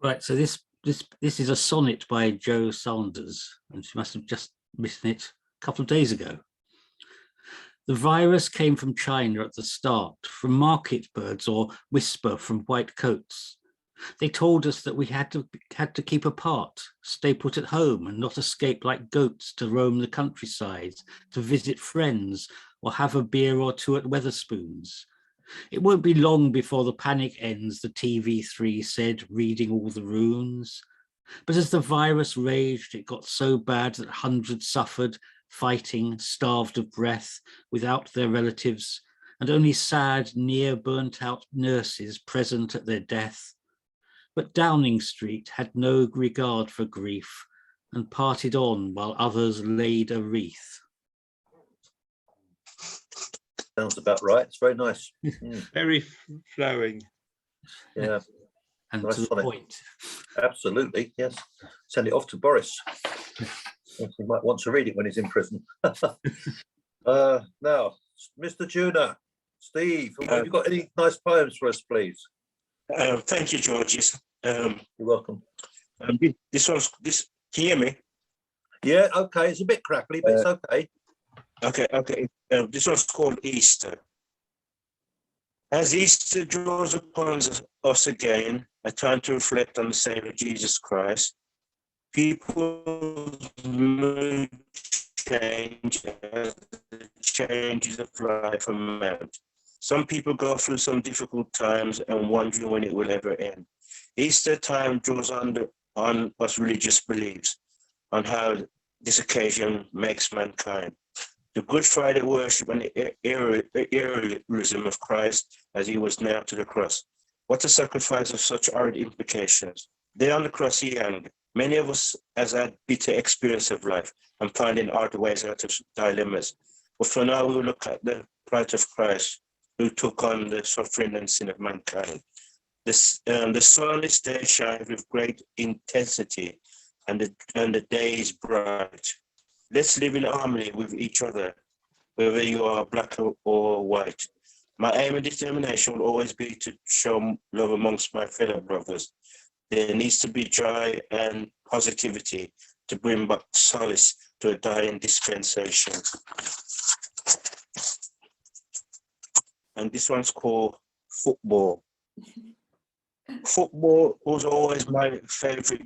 Right, so this is a sonnet by Joe Sanders, and she must have just written it a couple of days ago. The virus came from China at the start, from market birds or whisper from white coats. They told us that we had to keep apart, stay put at home and not escape like goats to roam the countryside, to visit friends or have a beer or two at Weatherspoons. It won't be long before the panic ends, the TV3 said, reading all the runes. But as the virus raged, it got so bad that hundreds suffered, fighting, starved of breath, without their relatives, and only sad, near burnt-out nurses present at their death. But Downing Street had no regard for grief and parted on while others laid a wreath. Sounds about right. It's very nice. Mm. Very flowing. Yeah. And Nice to the sonnet. point. Absolutely, yes. Send it off to Boris. He might want to read it when he's in prison. Now, Mr. Juna, Steve, have you got any nice poems for us, please? Thank you, Georges. You're welcome. Can you hear me? Yeah, okay. It's a bit crackly, but it's okay. Okay. This one's called Easter. As Easter draws upon us again, a time to reflect on the Savior Jesus Christ, people's mood change as the changes of life amount. Some people go through some difficult times and wondering when it will ever end. Easter time draws on us religious beliefs, on how this occasion makes mankind. The Good Friday worship and the heroism of Christ as he was nailed to the cross. What a sacrifice of such horrid implications. There on the cross he hung. Many of us has had bitter experience of life and finding hard ways out of dilemmas. But for now, we will look at the plight of Christ, who took on the suffering and sin of mankind. The sun this day shines with great intensity, and the day is bright. Let's live in harmony with each other, whether you are black or white. My aim and determination will always be to show love amongst my fellow brothers. There needs to be joy and positivity to bring back solace to a dying dispensation. And this one's called Football. Football was always my favorite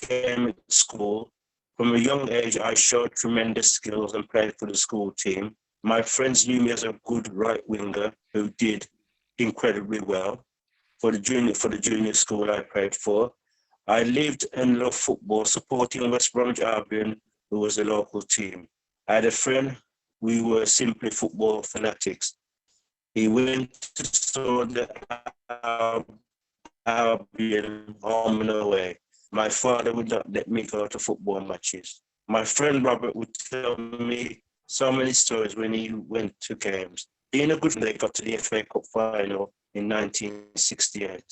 game at school. From a young age, I showed tremendous skills and played for the school team. My friends knew me as a good right winger who did incredibly well. For the junior school I played for, I lived and loved football, supporting West Bromwich Albion, who was a local team. I had a friend, we were simply football fanatics. He went to saw the Albion home and away. My father would not let me go to football matches. My friend Robert would tell me so many stories when he went to games. Being a good friend, they got to the FA Cup final in 1968.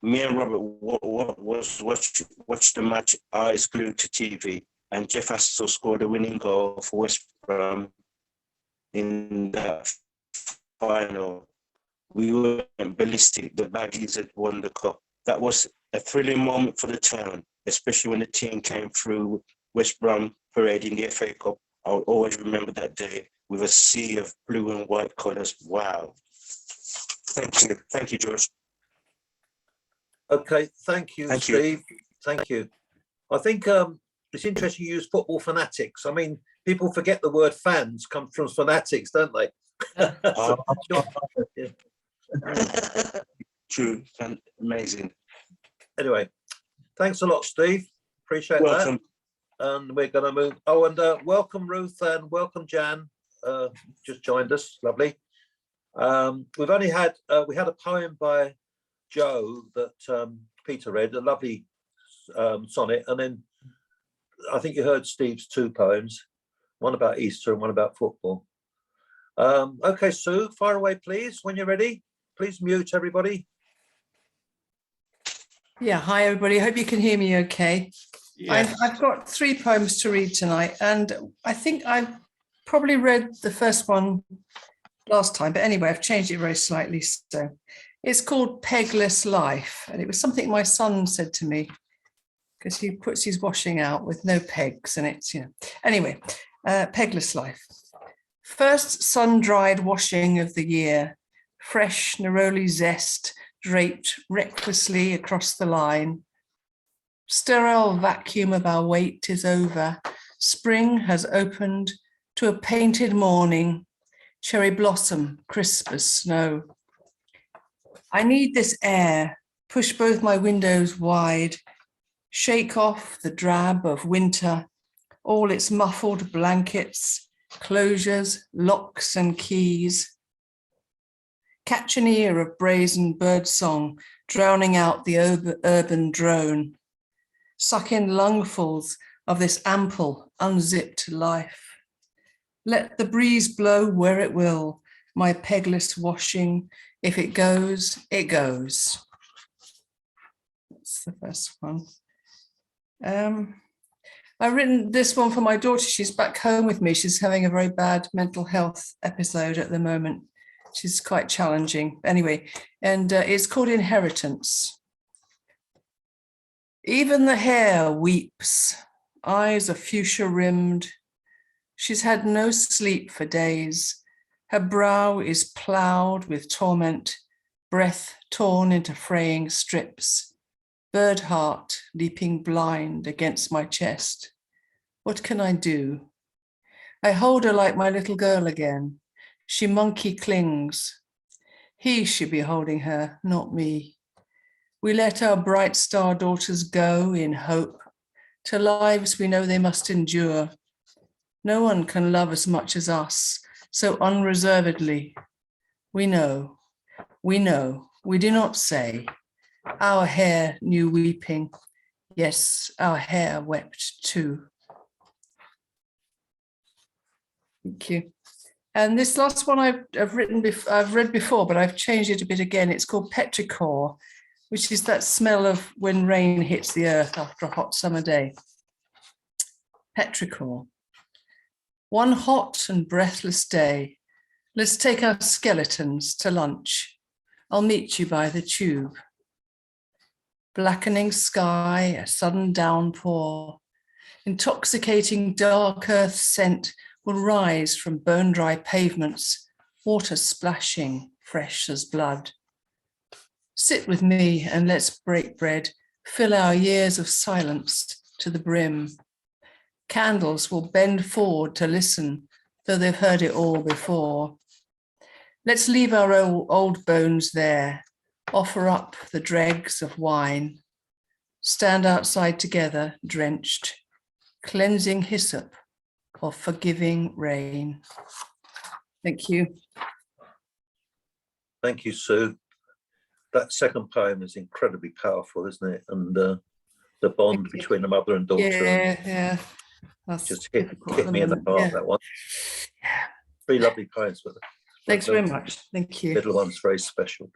Me and Robert watched the match, eyes glued to TV, and Jeff Astle scored a winning goal for West Brom in that final. We were ballistic. The Baggies had won the cup. That was a thrilling moment for the town, especially when the team came through West Brom parading the FA Cup. I'll always remember that day with a sea of blue and white colours. Wow. Thank you, George. Okay, thank you, Steve. Thank you. I think it's interesting you use football fanatics. I mean, people forget the word fans come from fanatics, don't they? True, and amazing. Anyway, thanks a lot, Steve. Appreciate that. And we're going to move. Oh, and welcome, Ruth, and welcome, Jan. Just joined us. Lovely. We've only had we had a poem by Joe that Peter read, a lovely sonnet, and then I think you heard Steve's two poems, one about Easter and one about football. Okay, Sue, fire away, please, when you're ready. Please mute everybody. Yeah, hi everybody. I hope you can hear me okay. Yes. I've got 3 poems to read tonight, and I think I probably read the first one last time, but anyway, I've changed it very slightly. So It's called Pegless Life, and it was something my son said to me because he puts his washing out with no pegs, and it's, Anyway, Pegless Life. First sun-dried washing of the year, fresh neroli zest draped recklessly across the line. Sterile vacuum of our wait is over. Spring has opened to a painted morning, cherry blossom, crisp as snow. I need this air, push both my windows wide, shake off the drab of winter, all its muffled blankets, closures, locks and keys. Catch an ear of brazen bird song, drowning out the urban drone. Suck in lungfuls of this ample, unzipped life. Let the breeze blow where it will, my pegless washing. If it goes, it goes. That's the first one. I've written this one for my daughter. She's back home with me. She's having a very bad mental health episode at the moment. She's quite challenging. Anyway, and it's called Inheritance. Even the hair weeps, eyes are fuchsia rimmed. She's had no sleep for days. Her brow is ploughed with torment, breath torn into fraying strips, bird heart leaping blind against my chest. What can I do? I hold her like my little girl again. She monkey clings. He should be holding her, not me. We let our bright star daughters go in hope to lives we know they must endure. No one can love as much as us, so unreservedly. We know, we do not say. Our hair knew weeping. Yes, our hair wept too. Thank you. And this last one I've read before, but I've changed it a bit again. It's called Petrichor, which is that smell of when rain hits the earth after a hot summer day. Petrichor. One hot and breathless day. Let's take our skeletons to lunch. I'll meet you by the tube. Blackening sky, a sudden downpour. Intoxicating dark earth scent will rise from bone-dry pavements, water splashing, fresh as blood. Sit with me and let's break bread, fill our years of silence to the brim. Candles will bend forward to listen, though they've heard it all before. Let's leave our old bones there, offer up the dregs of wine, stand outside together, drenched, cleansing hyssop of forgiving rain. Thank you. Thank you, Sue. That second poem is incredibly powerful, isn't it? And the bond between the mother and daughter. Yeah. That's just hit me in the heart, that one. Three lovely poems. But thanks very much. Thank you. Little one's very special.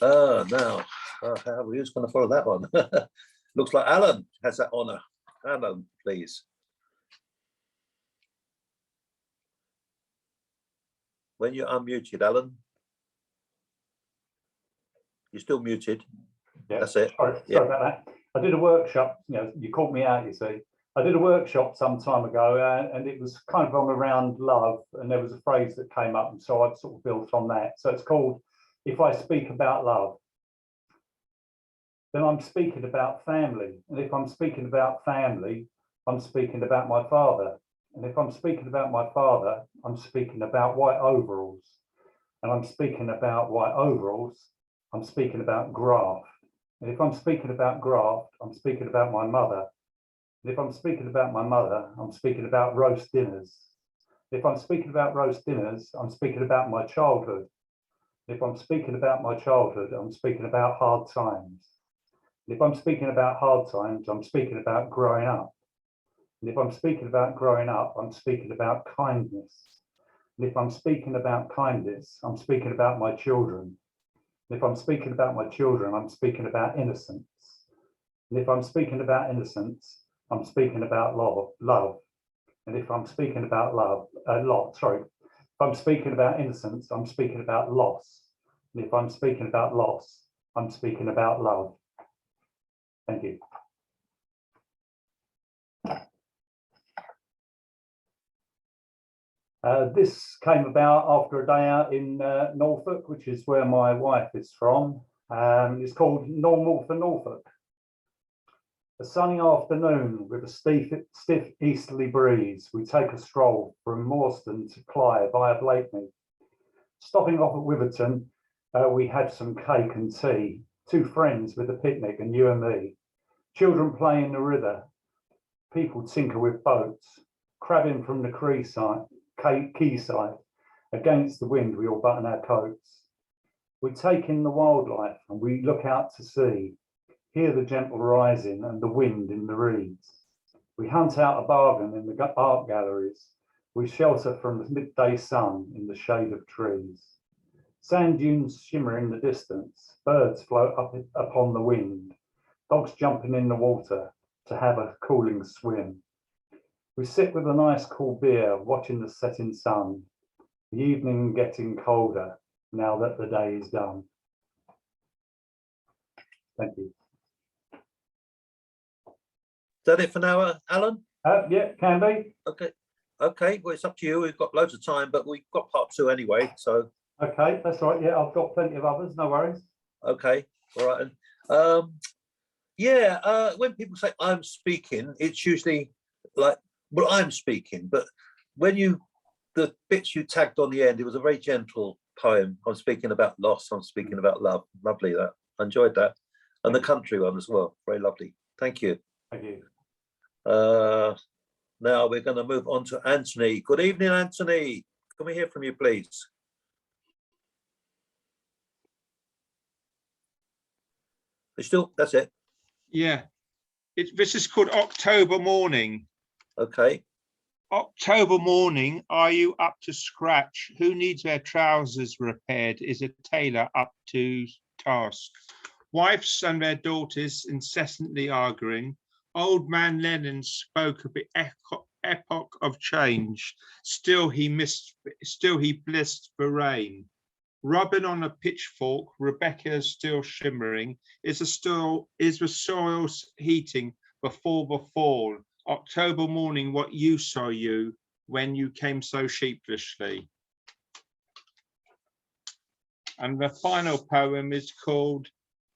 Now, who's going to follow that one? Looks like Alan has that honour. Alan, please. When you're unmuted, Alan. You're still muted. Yeah, that's it. Sorry about that. I did a workshop, you caught me out, you see. I did a workshop some time ago and it was kind of on around love, and there was a phrase that came up, and so I'd sort of built on that. So it's called, if I speak about love, then I'm speaking about family. And if I'm speaking about family, I'm speaking about my father. And if I'm speaking about my father, I'm speaking about white overalls. And I'm speaking about white overalls, I'm speaking about graft. And if I'm speaking about graft, I'm speaking about my mother. And if I'm speaking about my mother, I'm speaking about roast dinners. If I'm speaking about roast dinners, I'm speaking about my childhood. If I'm speaking about my childhood, I'm speaking about hard times. And if I'm speaking about hard times, I'm speaking about growing up. And if I'm speaking about growing up, I'm speaking about kindness. And if I'm speaking about kindness, I'm speaking about my children. And if I'm speaking about my children, I'm speaking about innocence. And if I'm speaking about innocence, I'm speaking about love. And if I'm speaking about if I'm speaking about innocence, I'm speaking about loss. And if I'm speaking about loss, I'm speaking about love. Thank you. This came about after a day out in Norfolk, which is where my wife is from. It's called Normal for Norfolk. A sunny afternoon with a stiff easterly breeze, we take a stroll from Morstan to Clyde via Blakeney. Stopping off at Wiverton, we had some cake and tea, 2 friends with a picnic and you and me. Children play in the river, people tinker with boats, crabbing from the quayside. Against the wind, we all button our coats. We take in the wildlife and we look out to sea, hear the gentle rising and the wind in the reeds. We hunt out a bargain in the art galleries. We shelter from the midday sun in the shade of trees. Sand dunes shimmer in the distance, birds float up upon the wind, dogs jumping in the water to have a cooling swim. We sit with a nice cool beer, watching the setting sun, the evening getting colder now that the day is done. Thank you. Is that it for now, Alan? Yeah, can be. Okay, well, it's up to you. We've got loads of time, but we've got part 2 anyway, so. Okay, that's right. Yeah, I've got plenty of others, no worries. Okay, all right. When people say I'm speaking, it's usually like, well, I'm speaking, but when the bits you tagged on the end, it was a very gentle poem. I'm speaking about loss, I'm speaking about love. Lovely, that. I enjoyed that. And the country one as well, very lovely. Thank you. Thank you. Now we're going to move on to Anthony. Good evening, Anthony. Can we hear from you, please? That's it. Yeah. This is called October Morning. Okay. October morning, are you up to scratch? Who needs their trousers repaired? Is a tailor up to task? Wives and their daughters incessantly arguing. Old man Lenin spoke of the epoch of change. Still he blissed the rain. Rubbing on a pitchfork, Rebecca is still shimmering. Is the soil heating before the fall? October morning, what use saw you when you came so sheepishly? And the final poem is called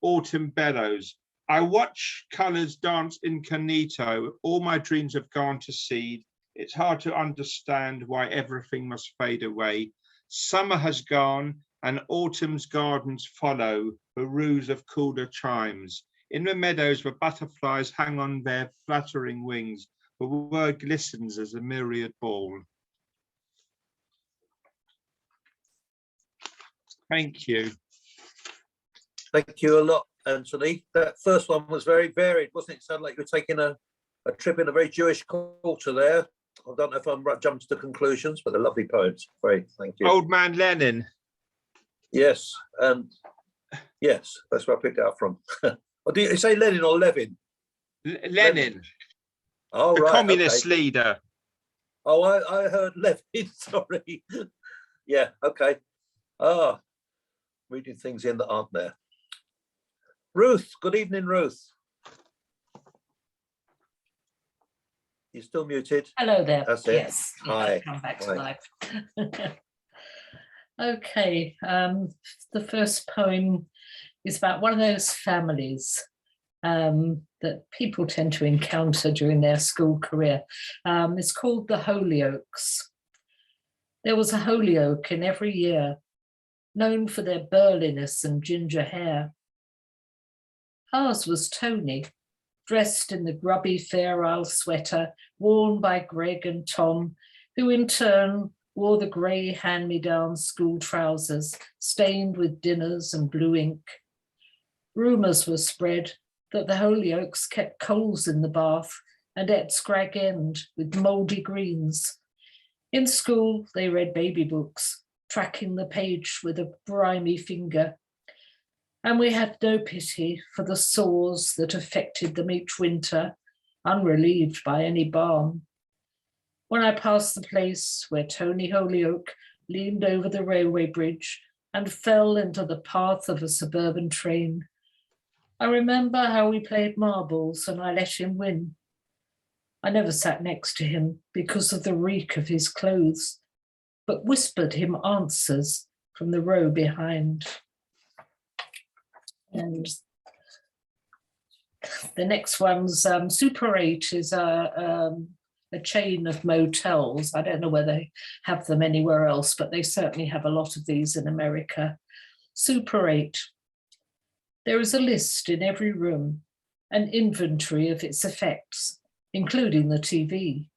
Autumn Bellows. I watch colours dance incognito. All my dreams have gone to seed. It's hard to understand why everything must fade away. Summer has gone and autumn's gardens follow the ruse of cooler chimes. In the meadows, the butterflies hang on their fluttering wings. The world glistens as a myriad ball. Thank you. Thank you a lot, Anthony. That first one was very varied, wasn't it? It sounded like you were taking a trip in a very Jewish culture there. I don't know if I'm jumped to conclusions, but they're lovely poems. Great, thank you. Old man Lenin. Yes, and yes, that's where I picked it up from. Or do you say Lenin or Levin? Lenin. Oh, the right, communist okay. leader. Oh, I heard Levin, sorry. Yeah, okay. Reading things in that aren't there. Ruth, good evening, Ruth. You're still muted. Hello there. That's it. Yes. Hi. Come back to Hi. life. Okay. The first poem is about one of those families that people tend to encounter during their school career. It's called the Holyoakes. There was a Holyoake in every year, known for their burliness and ginger hair. Ours was Tony, dressed in the grubby Fair Isle sweater worn by Greg and Tom, who in turn wore the grey hand-me-down school trousers stained with dinners and blue ink. Rumours were spread that the Holyoakes kept coals in the bath and ate Scrag End with mouldy greens. In school, they read baby books, tracking the page with a grimy finger. And we had no pity for the sores that affected them each winter, unrelieved by any balm. When I passed the place where Tony Holyoake leaned over the railway bridge and fell into the path of a suburban train. I remember how we played marbles and I let him win. I never sat next to him because of the reek of his clothes, but whispered him answers from the row behind. And the next one's Super 8 is a chain of motels. I don't know whether they have them anywhere else, but they certainly have a lot of these in America. Super 8. There is a list in every room, an inventory of its effects, including the TV,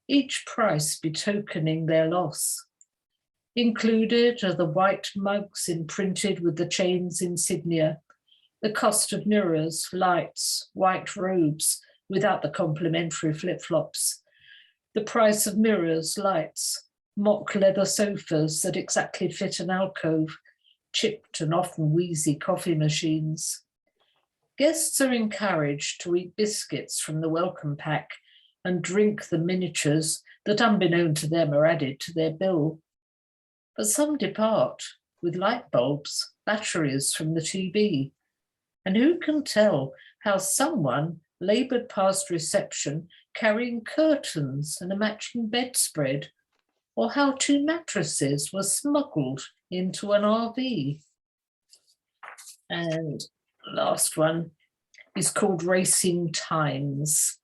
each price betokening their loss. Included are the white mugs imprinted with the chain's insignia, the cost of mirrors, lights, white robes without the complimentary flip-flops, the price of mirrors, lights, mock leather sofas that exactly fit an alcove, chipped and often wheezy coffee machines. Guests are encouraged to eat biscuits from the welcome pack and drink the miniatures that, unbeknown to them, are added to their bill. But some depart with light bulbs, batteries from the TV. And who can tell how someone laboured past reception carrying curtains and a matching bedspread, or how 2 mattresses were smuggled into an RV. And last one is called Racing Times.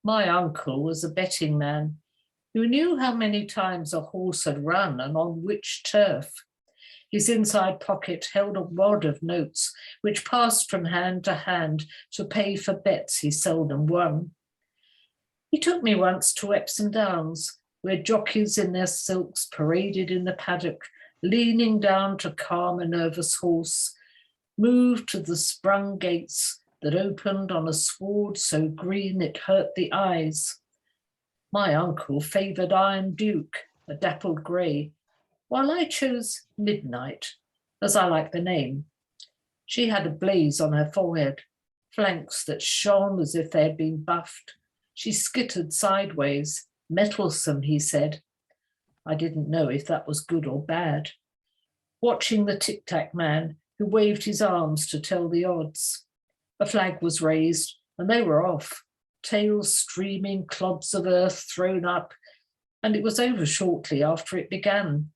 My uncle was a betting man who knew how many times a horse had run and on which turf. His inside pocket held a wad of notes which passed from hand to hand to pay for bets he seldom won. He took me once to Epsom Downs, where jockeys in their silks paraded in the paddock, leaning down to calm a nervous horse, moved to the sprung gates that opened on a sward so green it hurt the eyes. My uncle favoured Iron Duke, a dappled grey, while I chose Midnight, as I like the name. She had a blaze on her forehead, flanks that shone as if they had been buffed. She skittered sideways, mettlesome, he said. I didn't know if that was good or bad. Watching the tic-tac man who waved his arms to tell the odds. A flag was raised and they were off, tails streaming, clods of earth thrown up, and it was over shortly after it began.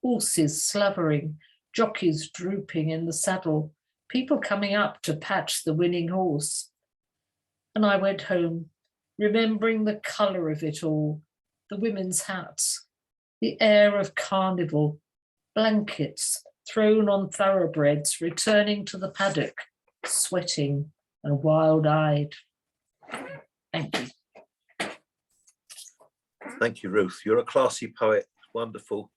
Horses slavering, jockeys drooping in the saddle, people coming up to pat the winning horse. And I went home, remembering the colour of it all, the women's hats, the air of carnival, blankets thrown on thoroughbreds returning to the paddock, sweating and wild-eyed. Thank you. Thank you, Ruth. You're a classy poet. Wonderful.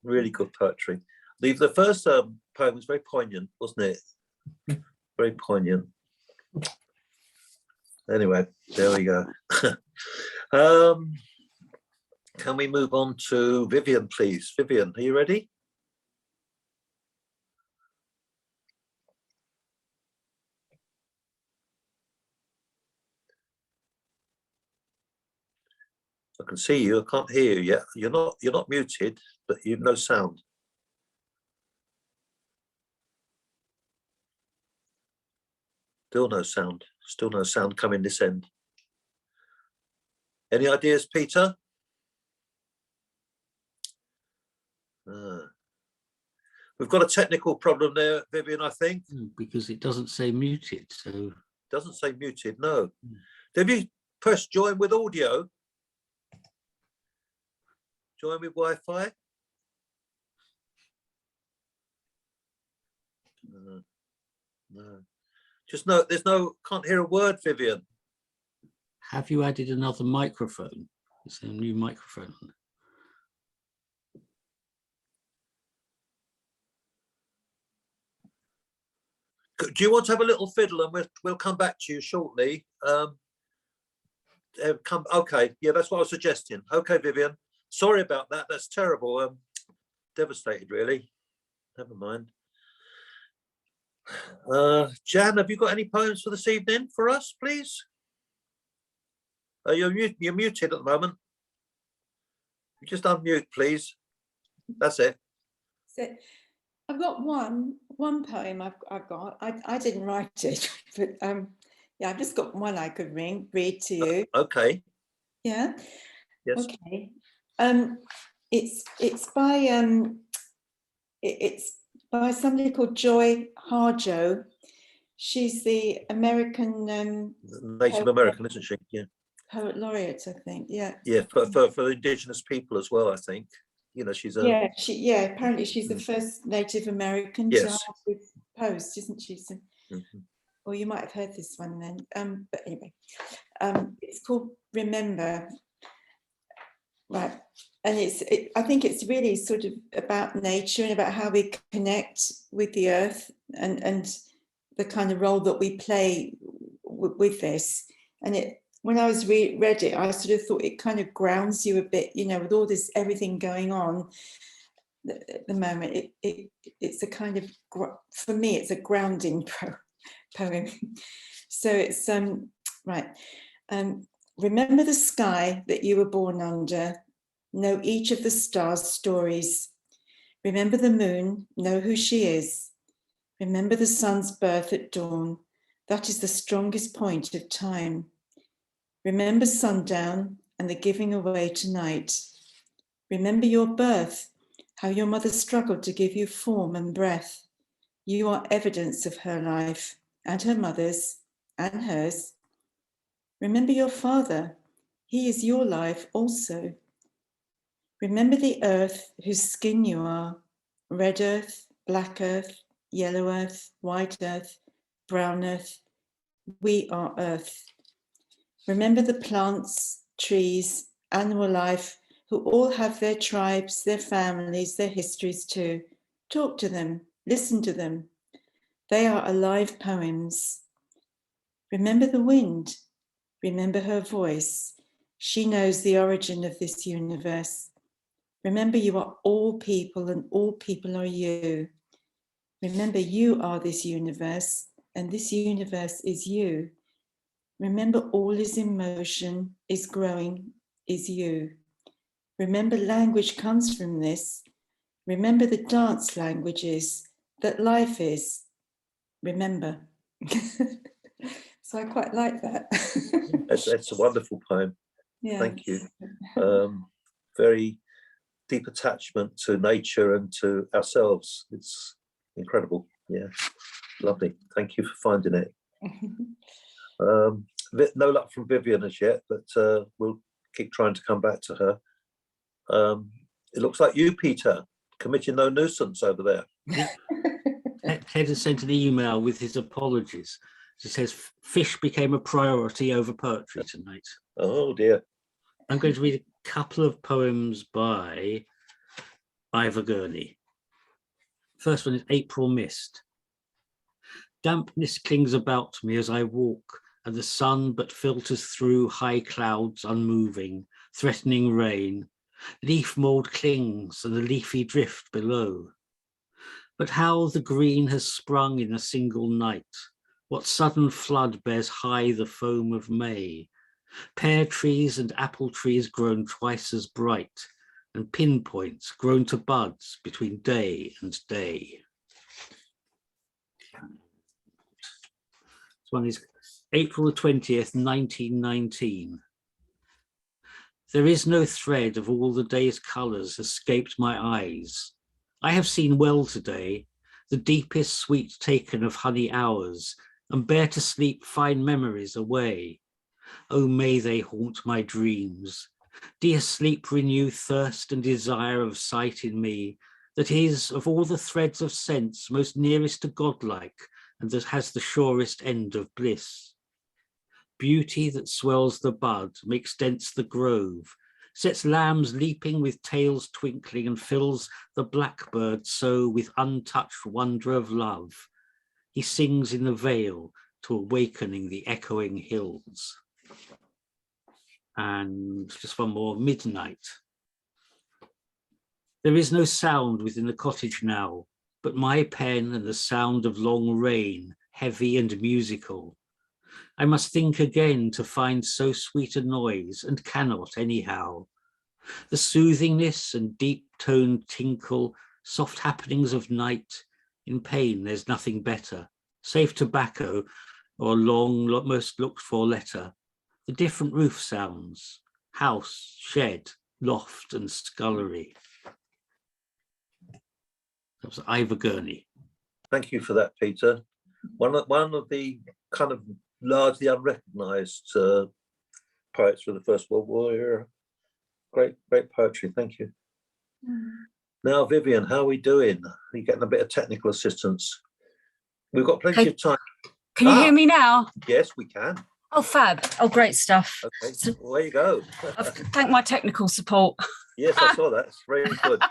Really good poetry. The first poem was very poignant, wasn't it? Very poignant. Anyway, there we go. Can we move on to Vivian, please? Vivian, are you ready? I can see you. I can't hear you yet. You're not muted, but you've no sound. Still no sound. Still no sound coming this end. Any ideas, Peter? We've got a technical problem there, Vivian, I think. Because it doesn't say muted, so. Doesn't say muted, no. Have you pressed join with audio? Join with Wi-Fi? No. Just no, there's no, can't hear a word, Vivian. Have you added another microphone? Is there a new microphone? Do you want to have a little fiddle and we'll come back to you shortly? Okay, yeah, that's what I was suggesting. Okay, Vivian. Sorry about that. That's terrible. Devastated, really. Never mind. Jan, have you got any poems for this evening for us, please? You're muted at the moment. You just unmute, please. That's it. So I've got one poem I've got. I didn't write it, but yeah, I've just got one I could read to you. Okay. Yeah. Yes. Okay. It's by somebody called Joy Harjo. She's the American Native American, isn't she? Yeah. poet laureate, I think. Yeah. Yeah, for indigenous people as well, I think. You know, she's a Apparently she's the first Native American to Yes. have this post, isn't she? So, Mhm. or you might have heard this one then. But anyway, it's called Remember. Right. And I think it's really sort of about nature and about how we connect with the earth and the kind of role that we play with this. And when I was read it, I sort of thought it kind of grounds you a bit, you know, with all this, everything going on at the moment. It's a kind of, for me, it's a grounding poem. So it's, right. Remember the sky that you were born under. Know each of the stars' stories. Remember the moon. Know who she is. Remember the sun's birth at dawn. That is the strongest point of time. Remember sundown and the giving away tonight. Remember your birth, how your mother struggled to give you form and breath. You are evidence of her life and her mother's and hers. Remember your father. He is your life also. Remember the earth whose skin you are. Red earth, black earth, yellow earth, white earth, brown earth. We are earth. Remember the plants, trees, animal life, who all have their tribes, their families, their histories too. Talk to them, listen to them. They are alive poems. Remember the wind. Remember her voice. She knows the origin of this universe. Remember you are all people and all people are you. Remember you are this universe and this universe is you. Remember all is in motion, is growing, is you. Remember language comes from this. Remember the dance languages that life is. Remember. So I quite like that. It's a wonderful poem. Yeah. Thank you. Very deep attachment to nature and to ourselves. It's incredible. Yeah, lovely. Thank you for finding it. No luck from Vivian as yet, but we'll keep trying to come back to her. It looks like you, Peter, committing no nuisance over there. Ted has sent an email with his apologies. He says fish became a priority over poetry tonight. Oh dear. I'm going to read a couple of poems by Ivor Gurney. First one is April Mist. Dampness clings about me as I walk, and the sun but filters through high clouds unmoving, threatening rain. Leaf mould clings and the leafy drift below. But how the green has sprung in a single night. What sudden flood bears high the foam of May? Pear trees and apple trees grown twice as bright, and pinpoints grown to buds between day and day. This one is April the 20th, 1919. There is no thread of all the day's colours escaped my eyes. I have seen well today, the deepest sweet taken of honey hours, and bear to sleep fine memories away. Oh, may they haunt my dreams. Dear sleep, renew thirst and desire of sight in me, that is, of all the threads of sense, most nearest to godlike, and that has the surest end of bliss. Beauty that swells the bud, makes dense the grove, sets lambs leaping with tails twinkling, and fills the blackbird so with untouched wonder of love. He sings in the vale to awakening the echoing hills. And just one more, Midnight. There is no sound within the cottage now, but my pen and the sound of long rain, heavy and musical. I must think again to find so sweet a noise, and cannot anyhow. The soothingness and deep-toned tinkle soft happenings of night. In pain, there's nothing better. Safe tobacco or long, most looked for letter. The different roof sounds, house, shed, loft and scullery. That was Ivor Gurney. Thank you for that, Peter. One of the kind of largely unrecognised poets for the First World War era. Great poetry. Thank you. Now, Vivian, how are we doing? Are you getting a bit of technical assistance? We've got plenty of time. Can you hear me now? Yes, we can. Oh, fab. Oh, great stuff. Okay, So- well, there you go. I've thanked my technical support. Yes, I saw that. It's very good.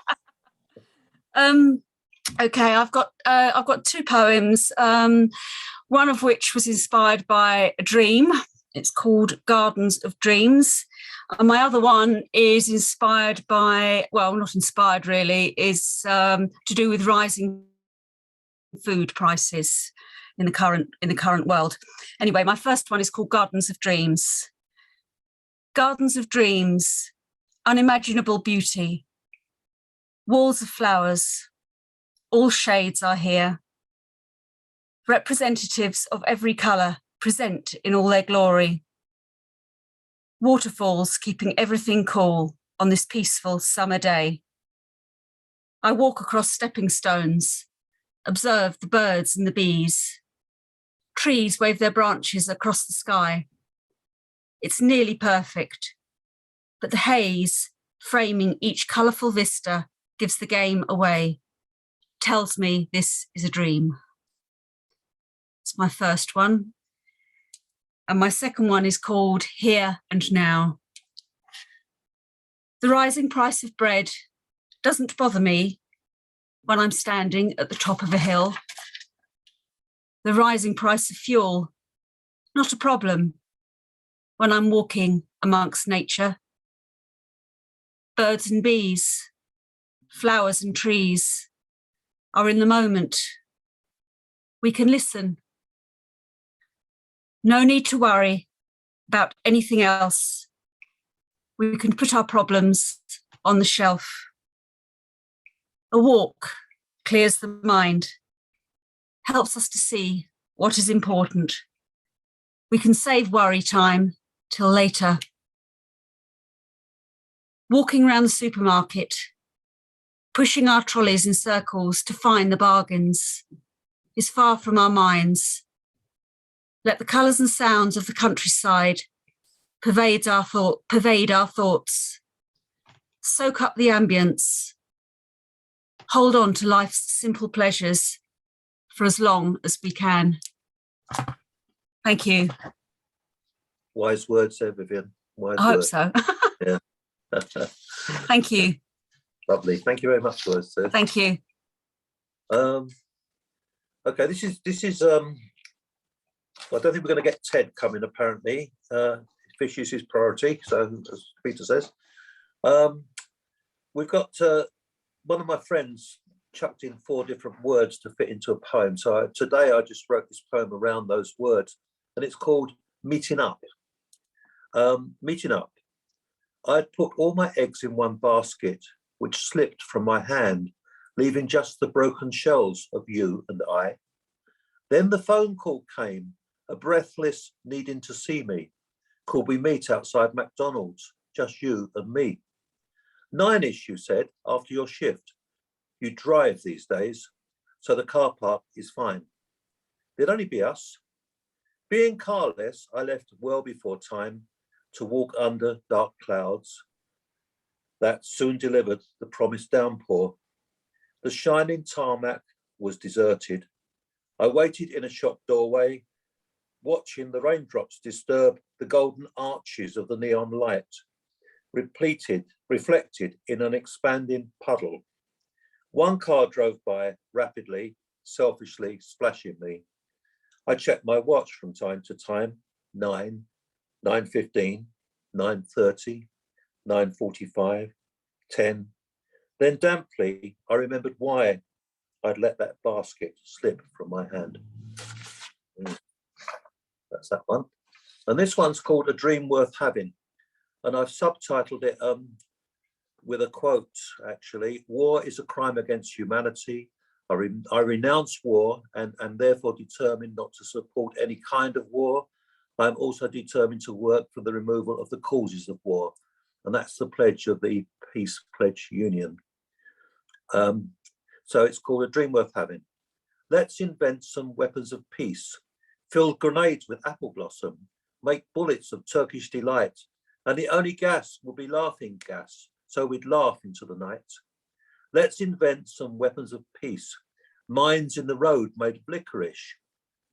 Okay, I've got two poems, one of which was inspired by a dream. It's called Gardens of Dreams. And my other one is inspired by, well, not inspired really, is to do with rising food prices in the current world. Anyway, my first one is called Gardens of Dreams. Gardens of dreams, unimaginable beauty, walls of flowers, all shades are here. Representatives of every colour present in all their glory. Waterfalls keeping everything cool on this peaceful summer day. I walk across stepping stones, observe the birds and the bees. Trees wave their branches across the sky. It's nearly perfect, but the haze framing each colourful vista gives the game away, tells me this is a dream. It's my first one. And my second one is called Here and Now. The rising price of bread doesn't bother me when I'm standing at the top of a hill. The rising price of fuel, not a problem when I'm walking amongst nature. Birds and bees, flowers and trees are in the moment. We can listen. No need to worry about anything else. We can put our problems on the shelf. A walk clears the mind, helps us to see what is important. We can save worry time till later. Walking around the supermarket, pushing our trolleys in circles to find the bargains is far from our minds. Let the colours and sounds of the countryside pervade our thoughts. Soak up the ambience. Hold on to life's simple pleasures for as long as we can. Thank you. Wise words there, Vivian. Wise I hope words. so. Yeah. Thank you. Lovely. Thank you very much for this. Thank you. Okay, this is well, I don't think we're going to get Ted coming, apparently. Fish is his priority, so as Peter says. We've got one of my friends chucked in 4 different words to fit into a poem. So today I just wrote this poem around those words, and it's called Meeting Up. Meeting Up. I'd put all my eggs in one basket, which slipped from my hand, leaving just the broken shells of you and I. Then the phone call came, a breathless needing to see me. Could we meet outside McDonald's, just you and me? 9-ish, you said, after your shift. You drive these days, so the car park is fine. There'd only be us. Being carless, I left well before time to walk under dark clouds that soon delivered the promised downpour. The shining tarmac was deserted. I waited in a shop doorway, watching the raindrops disturb the golden arches of the neon light, reflected in an expanding puddle. One car drove by rapidly, selfishly splashing me. I checked my watch from time to time, 9, 9:15, 9:30, 9:45, 10. Then damply, I remembered why I'd let that basket slip from my hand. That's that one. And this one's called A Dream Worth Having. And I've subtitled it, with a quote, actually. War is a crime against humanity. I renounce war and therefore determined not to support any kind of war. I'm also determined to work for the removal of the causes of war. And that's the pledge of the Peace Pledge Union. So it's called A Dream Worth Having. Let's invent some weapons of peace. Fill grenades with apple blossom. Make bullets of Turkish delight. And the only gas will be laughing gas. So we'd laugh into the night. Let's invent some weapons of peace. Mines in the road made of licorice.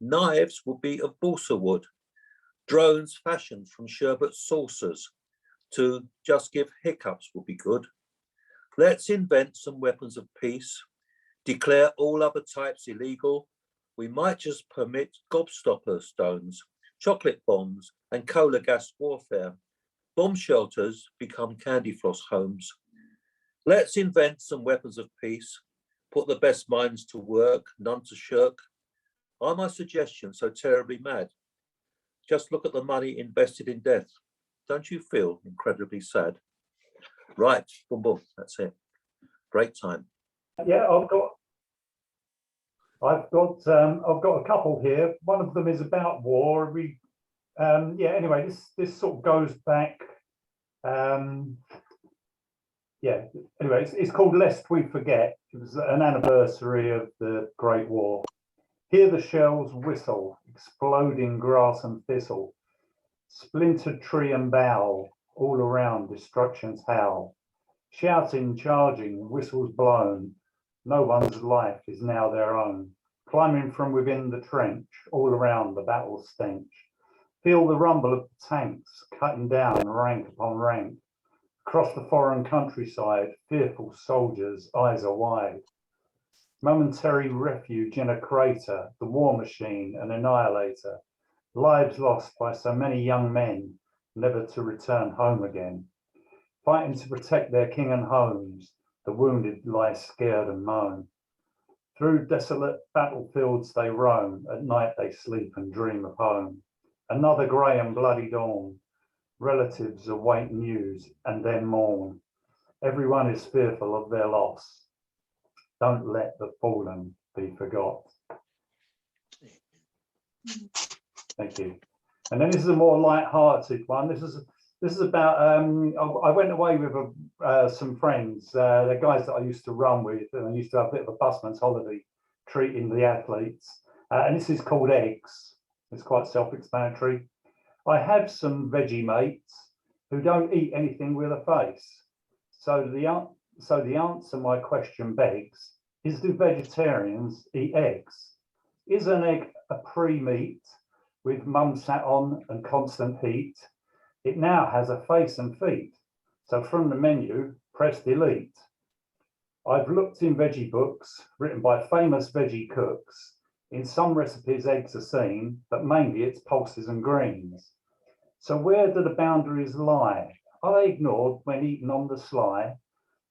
Knives will be of balsa wood. Drones fashioned from sherbet saucers. To just give hiccups will be good. Let's invent some weapons of peace. Declare all other types illegal. We might just permit gobstopper stones, chocolate bombs, and cola gas warfare. Bomb shelters become candy floss homes. Let's invent some weapons of peace. Put the best minds to work, none to shirk. Are my suggestions so terribly mad? Just look at the money invested in death. Don't you feel incredibly sad? Right, boom, boom, that's it. Great time. Yeah, I've got a couple here. One of them is about war. Anyway, this sort of goes back. Anyway, it's called Lest We Forget. It was an anniversary of the Great War. Hear the shells whistle, exploding grass and thistle, splintered tree and bough, all around destruction's howl. Shouting, charging, whistles blown, no one's life is now their own. Climbing from within the trench, all around the battle stench. Feel the rumble of the tanks, cutting down rank upon rank. Across the foreign countryside, fearful soldiers' eyes are wide. Momentary refuge in a crater, the war machine, an annihilator. Lives lost by so many young men, never to return home again. Fighting to protect their king and homes, the wounded lie scared and moan. Through desolate battlefields they roam, at night they sleep and dream of home. Another grey and bloody dawn, relatives await news and then mourn. Everyone is fearful of their loss. Don't let the fallen be forgot. Thank you. And then this is a more light-hearted one. This is about, I went away with some friends, the guys that I used to run with, and I used to have a bit of a busman's holiday treating the athletes. And this is called Eggs. It's quite self-explanatory. I have some veggie mates who don't eat anything with a face. So the answer my question begs is, do vegetarians eat eggs? Is an egg a pre-meat with mum sat on and constant heat? It now has a face and feet. So from the menu, press delete. I've looked in veggie books written by famous veggie cooks. In some recipes, eggs are seen, but mainly it's pulses and greens. So where do the boundaries lie? Are they ignored when eaten on the sly?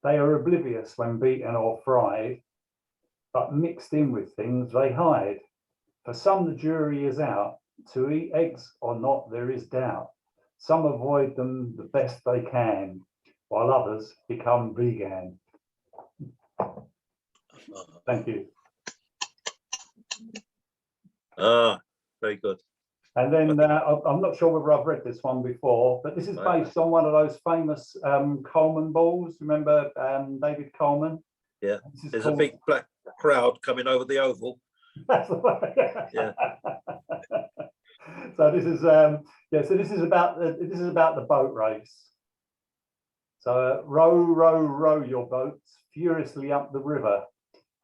They are oblivious when beaten or fried, but mixed in with things they hide. For some, the jury is out. To eat eggs or not, there is doubt. Some avoid them the best they can, while others become vegan. Thank you. Very good. And then I'm not sure whether I've read this one before, but this is based on one of those famous Coleman balls. Remember David Coleman? Yeah, there's a big black crowd coming over the oval. That's the one. Yeah. So this is this is about the boat race. So row, row, row your boats furiously up the river.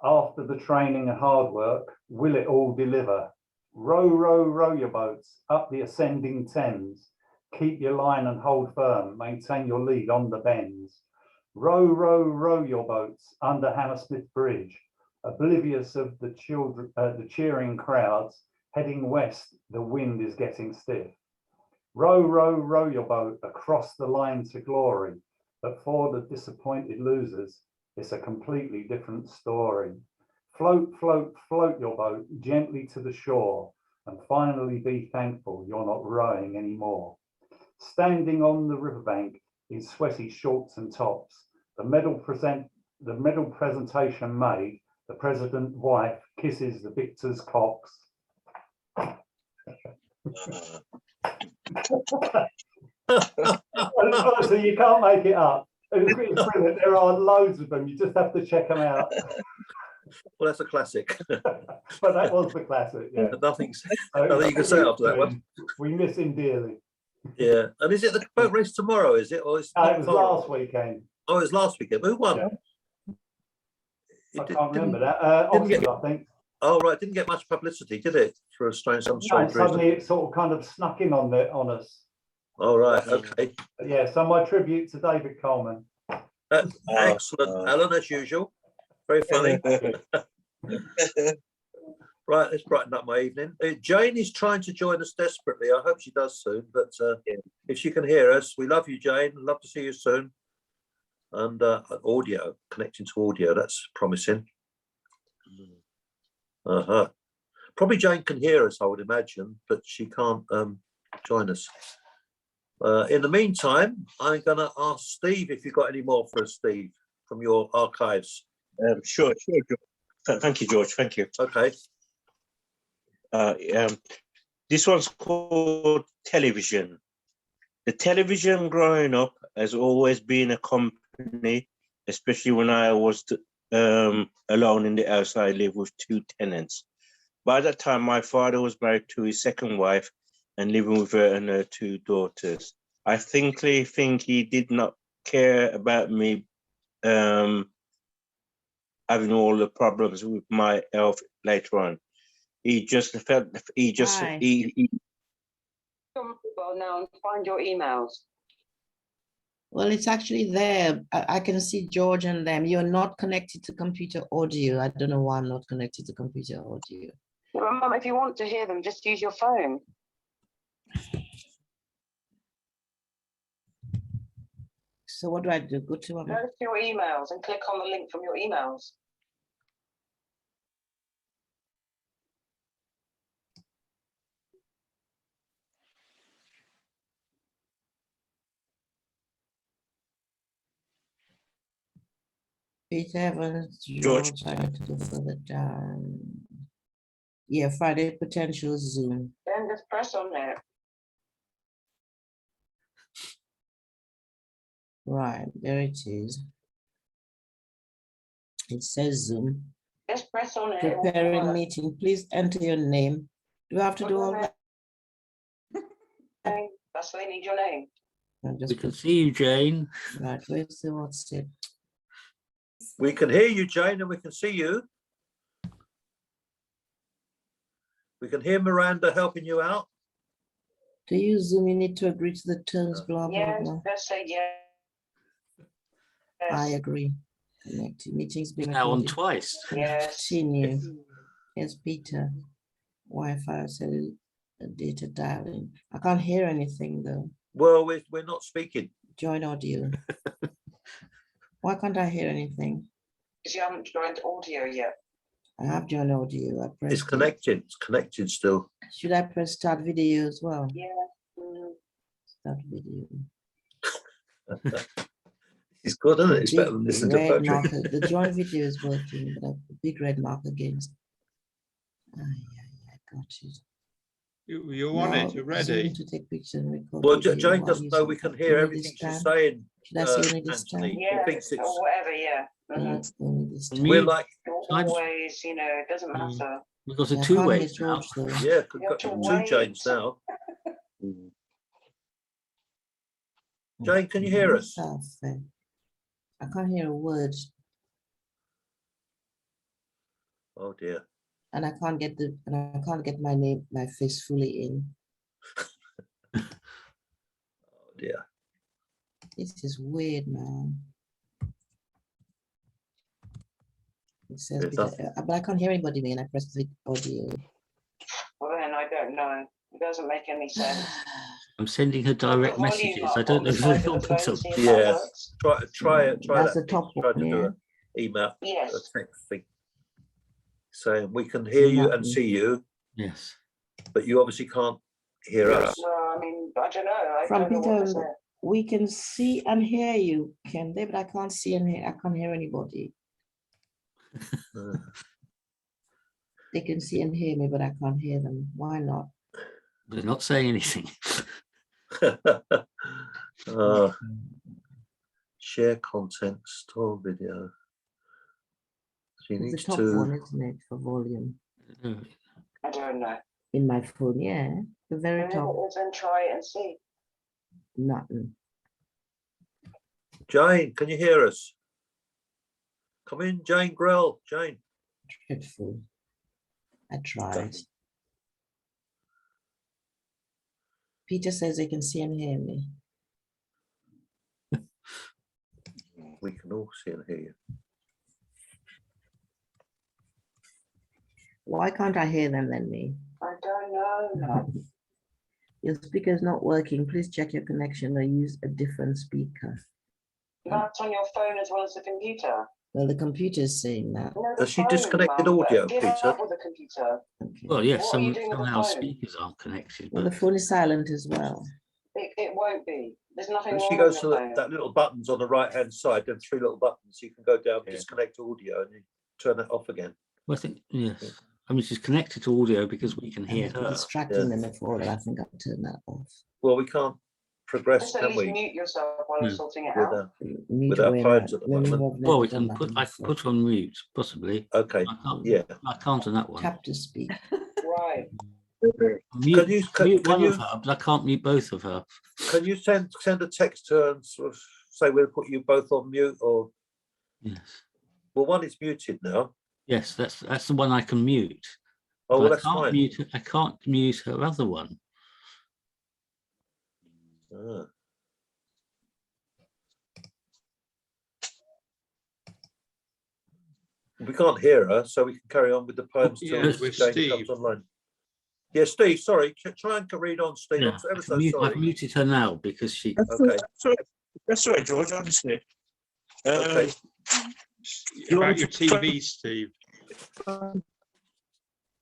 After the training and hard work, will it all deliver? Row, row, row your boats up the ascending Thames. Keep your line and hold firm. Maintain your lead on the bends. Row, row, row your boats under Hammersmith Bridge. Oblivious of the cheering crowds. Heading west, the wind is getting stiff. Row, row, row your boat across the line to glory. But for the disappointed losers, it's a completely different story. Float, float, float your boat gently to the shore, and finally be thankful you're not rowing anymore. Standing on the riverbank in sweaty shorts and tops, The medal presentation made, the president wife kisses the victor's cocks. Honestly, you can't make it up. It's brilliant. There are loads of them. You just have to check them out. Well, that's a classic. But that was the classic. Yeah. Nothing you can say after that one. We miss him dearly. Yeah. And is it the boat race tomorrow? Is it? Or is It was last weekend. Oh, it was last weekend. Who won? Yeah. I can't remember that. didn't get- Oxford, I think. Oh, right. Didn't get much publicity, did it? For some No, strange suddenly reason. it sort of kind of snuck in on us. Oh, right. Okay. But yeah, so my tribute to David Coleman. Excellent, Alan, as usual. Very funny. Right, let's brighten up my evening. Jane is trying to join us desperately. I hope she does soon, but if she can hear us, we love you, Jane. Love to see you soon. And audio, connecting to audio, that's promising. Probably Jane can hear us, I would imagine, but she can't join us. In the meantime, I'm going to ask Steve if you've got any more for us, Steve, from your archives. Sure. Thank you, George. Thank you. Okay. This one's called television. The television growing up has always been a company, especially when I was alone in the house. I lived with 2 tenants. By that time, my father was married to his second wife and living with her and her 2 daughters. I think he did not care about me having all the problems with my health later on. He just felt, Well, now and find your emails. Well, it's actually there. I can see George and them. You're not connected to computer audio. I don't know why I'm not connected to computer audio. Well, Mum, if you want to hear them, just use your phone. So what do I do? Go to Go to your emails and click on the link from your emails. Peter Evans, George. George. I need to go further down. Yeah, Friday potential Zoom. Then just press on there. Right, there it is. It says Zoom. Just press on it. Preparing meeting. Please enter your name. Do I have to do all that? That's why they need your name. No, We just can see you, Jane. right. Where's the what's it? We can hear you, Jane, and we can see you. We can hear Miranda helping you out. To use Zoom, you need to agree to the terms. Blah blah Yes, blah. just say yes. I agree. Connect meetings being Now on recorded. twice. Yes. She knew. Yes, Peter. Wi-Fi cell data dialing. I can't hear anything though. Well, we're not speaking. Join audio. Why can't I hear anything? Because you haven't joined audio yet. I have joined audio. I pressed It's it. connected. It's connected still. Should I press start video as well? Yeah. Mm. Start video. It's good, isn't it? It's better than Big listening to red poetry. marker. The join video is working, but I have a big red mark against. I got it. You want it Now, ready? Zoom to take pictures and record Well, video Jane while doesn't know using we can it. hear Only everything this she's time? saying. Should I say only this Anthony. time? He Yeah, thinks it's. or whatever, yeah. Mhm. Only this time. We're like, Always, you know, it doesn't Mm. matter. We've got Yeah, a I two can't hear ways now. George though. yeah, we've You got have to 2 Janes wait. now. Jane, can you hear us? South then. I can't hear a word, Oh dear. and I can't get my name, my face fully in. Oh dear. This is weird, man. It says, There's but I can't hear anybody when I press the audio. Well, then I don't know. It doesn't make any sense. I'm sending her Put the direct volume messages. up I don't on know the if side they'll of the put phone, up. see if that Yeah. works. Try it. That's the that. top Try to one, do yeah. an email, a Yes. text thing. Saying we can hear you and Nothing. see you, Yes. but you obviously can't hear us. Well, I mean, I don't know. I From don't know what to Peter, say. We can see and hear you, can they? But I can't see and hear. I can't hear anybody. They can see and hear me, but I can't hear them. Why not? They're not saying anything. Share content, store video. So you It's the need top to. one, isn't it, for volume? I don't know. In my phone, yeah. The very top. Then try it and see. Nothing. Jane, can you hear us? Come in, Jane Grell. Jane. Dreadful. I tried. Peter says they can see and hear me. We can all see and hear you. Why can't I hear them then, me? I don't know. Your speaker is not working. Please check your connection or use a different speaker. That's on your phone as well as the computer. Well, the computer is saying that. No, the Has she phone, disconnected Mum, audio, give Peter? up with the computer. Okay. Well, yes, What are you doing with the somehow phone? speakers aren't connected. Well, the But phone is silent as well. It won't be. There's nothing When wrong she with goes your to phone. that little buttons on the right hand side, there are 3 little buttons. You can go down, disconnect audio, and you turn it off again. I think, yes. I mean, she's connected to audio because we can hear And for her. distracting them before that, I think I'll turn that off. Well, we can't progress, Just at can least we? mute yourself while you're sorting it With, out. Mute our when phones at the when you moment. have Well, we never can done put, that I can before. put on mute, possibly. Okay, I can't, yeah. I can't on that one. Tap to speak. Right. Mute, Can you mute can one you of her, but I can't mute both of her. can you send a text to her and sort of say we'll put you both on mute, or Yes. well, one is muted now. Yes, that's the one I can mute. Oh, But well, I that's can't fine. mute. I can't mute her other one. Ah. We can't hear her, so we can carry on with the poems till Yes, with Jane Steve. comes online. Yeah, Steve, sorry, try and read on, Steve. Yeah, I'm ever I so can mute, sorry. I've muted her now because she. Okay. That's right, George, obviously. Okay. About your TV, Steve.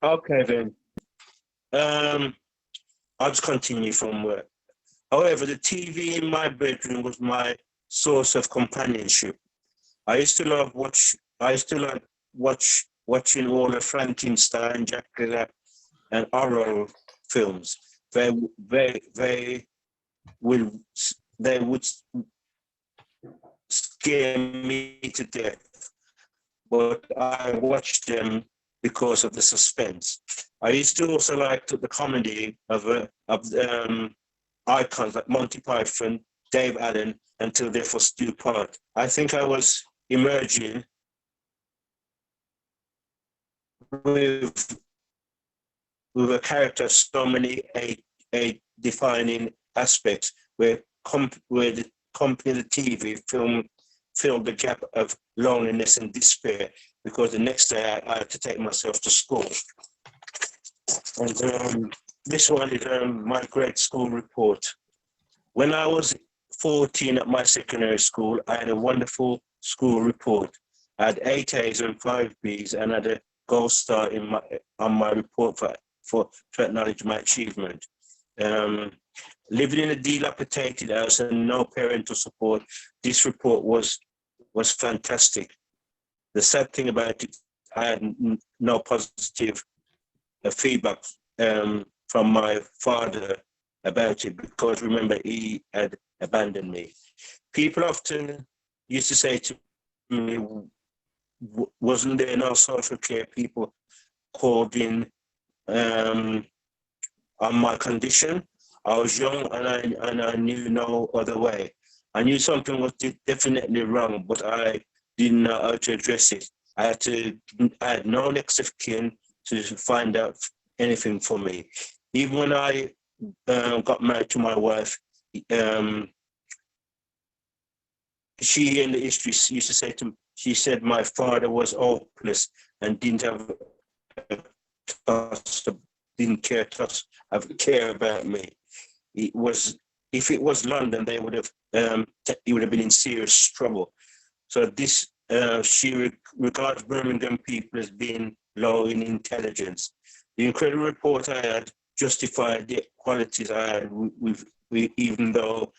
Okay, then. I'll just continue from work. However, the TV in my bedroom was my source of companionship. I used to like watching all the Frankenstein, Dracula, and horror films. They would scare me to death, but I watched them because of the suspense. I used to also like the comedy of icons like Monty Python, Dave Allen, Until Death Us Do Part. I think I was emerging with a character of so many a defining aspects where the company, the TV filled the gap of loneliness and despair, because the next day I had to take myself to school. And this one is my grade school report. When I was 14 at my secondary school, I had a wonderful school report. I had 8 A's and 5 B's, and had a gold star on my report to acknowledge my achievement. Living in a dilapidated house and no parental support, this report was fantastic. The sad thing about it, I had no positive feedback from my father about it, because remember, he had abandoned me. People often used to say to me, wasn't there no social care people called in on my condition? I was young and I knew no other way. I knew something was definitely wrong, but I didn't know how to address it. I had no next of kin to find out anything for me. Even when I got married to my wife, she in the history used to say to me, she said my father was hopeless and didn't have didn't care about me. It was, if it was London, they would have he would have been in serious trouble. So this she regards Birmingham people as being low in intelligence. The incredible report I had justified the qualities I had with even though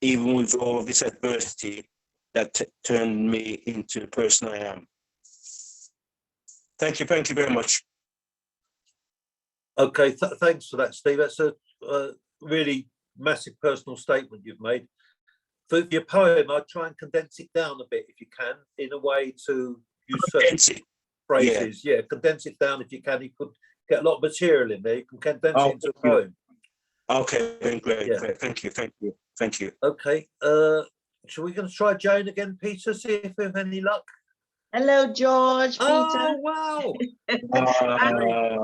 even with all this adversity that turned me into the person I am. Thank you very much. Okay, thanks for that, Steve. That's a really massive personal statement you've made. For your poem, I'd try and condense it down a bit if you can, in a way to use certain phrases. Yeah, condense it down if you can. You could get a lot of material in there. You can condense it into a poem. Okay, then great. Yeah. Great. Thank you. Okay, so we're going to try Jane again, Peter, see if we have any luck. Hello, George, Peter. Oh, wow.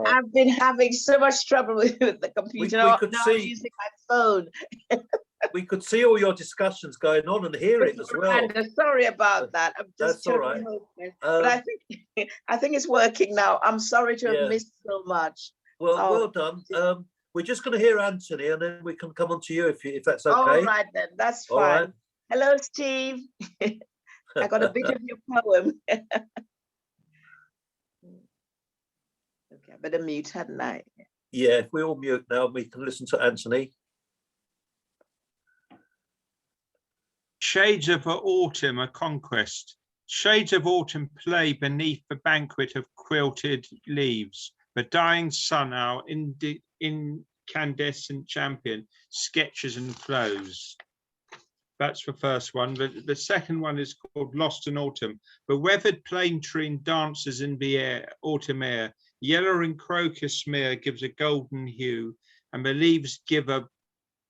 I've been having so much trouble with the computer. We could now see. I'm using my phone. We could see all your discussions going on and hear it as well. And sorry about that. I'm just That's all totally right. hopeless. But I think it's working now. I'm sorry to have missed so much. Well, well done. We're just going to hear Anthony, and then we can come on to you if that's okay. All right, then. That's fine. All right. Hello, Steve. I got a bit of your poem. Okay, I better mute, hadn't I? Yeah, if we all mute now, we can listen to Anthony. Shades of Autumn, a Conquest. Shades of autumn play beneath the banquet of quilted leaves. The dying sun, our incandescent champion, sketches and flows. That's the first one. The second one is called Lost in Autumn. The weathered plane tree dances in the air, autumn air. Yellow and crocus smear gives a golden hue, and the leaves give a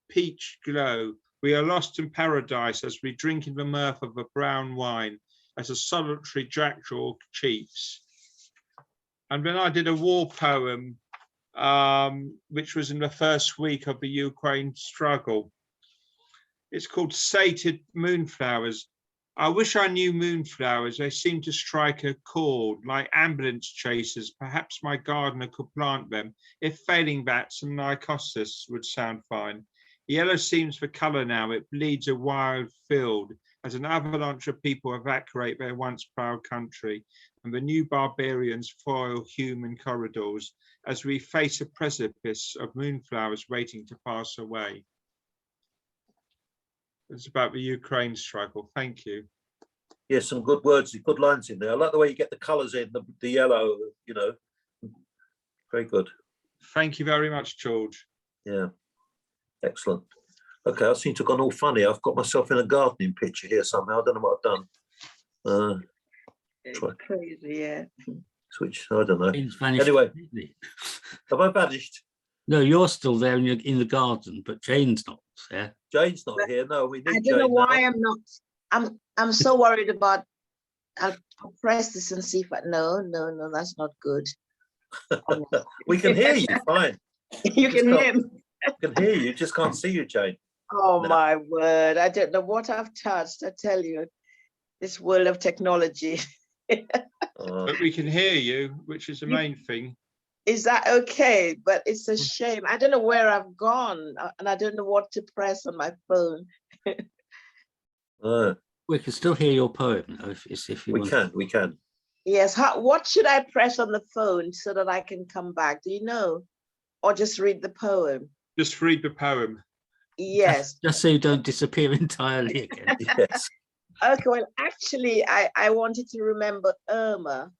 peach glow. We are lost in paradise as we drink in the mirth of a brown wine, as a solitary jackdaw cheats. And then I did a war poem, which was in the first week of the Ukraine struggle. It's called Sated Moonflowers. I wish I knew moonflowers. They seem to strike a chord like ambulance chasers. Perhaps my gardener could plant them. If failing that, some Nicosis would sound fine. Yellow seems the color now. It bleeds a wild field as an avalanche of people evacuate their once proud country, and the new barbarians foil human corridors as we face a precipice of moonflowers waiting to pass away. It's about the Ukraine struggle. Thank you. Yeah, some good words, good lines in there. I like the way you get the colours in, the yellow, you know. Very good. Thank you very much, George. Yeah, excellent. Okay, I seem to have gone all funny. I've got myself in a gardening picture here somehow. I don't know what I've done. It's crazy, yeah. Switch, I don't know. Jane's vanished Anyway, completely. have I vanished? No, you're still there and you're in the garden, but Jane's not there. Jane's not here. No, we need I don't Jane know why now. I'm not. I'm so worried about. I'll press this and see if I. No, that's not good. We can hear you fine. You can hear me. We can hear you, just can't see you, Jane. Oh my word! I don't know what I've touched. I tell you, this world of technology. But we can hear you, which is the main thing. Is that okay? But it's a shame. I don't know where I've gone, and I don't know what to press on my phone. We can still hear your poem, though, if you want. We can. Yes. What should I press on the phone so that I can come back? Do you know? Or just read the poem? Just read the poem. Yes. Just so you don't disappear entirely again. Yes. Okay, well, actually, I wanted to remember Irma,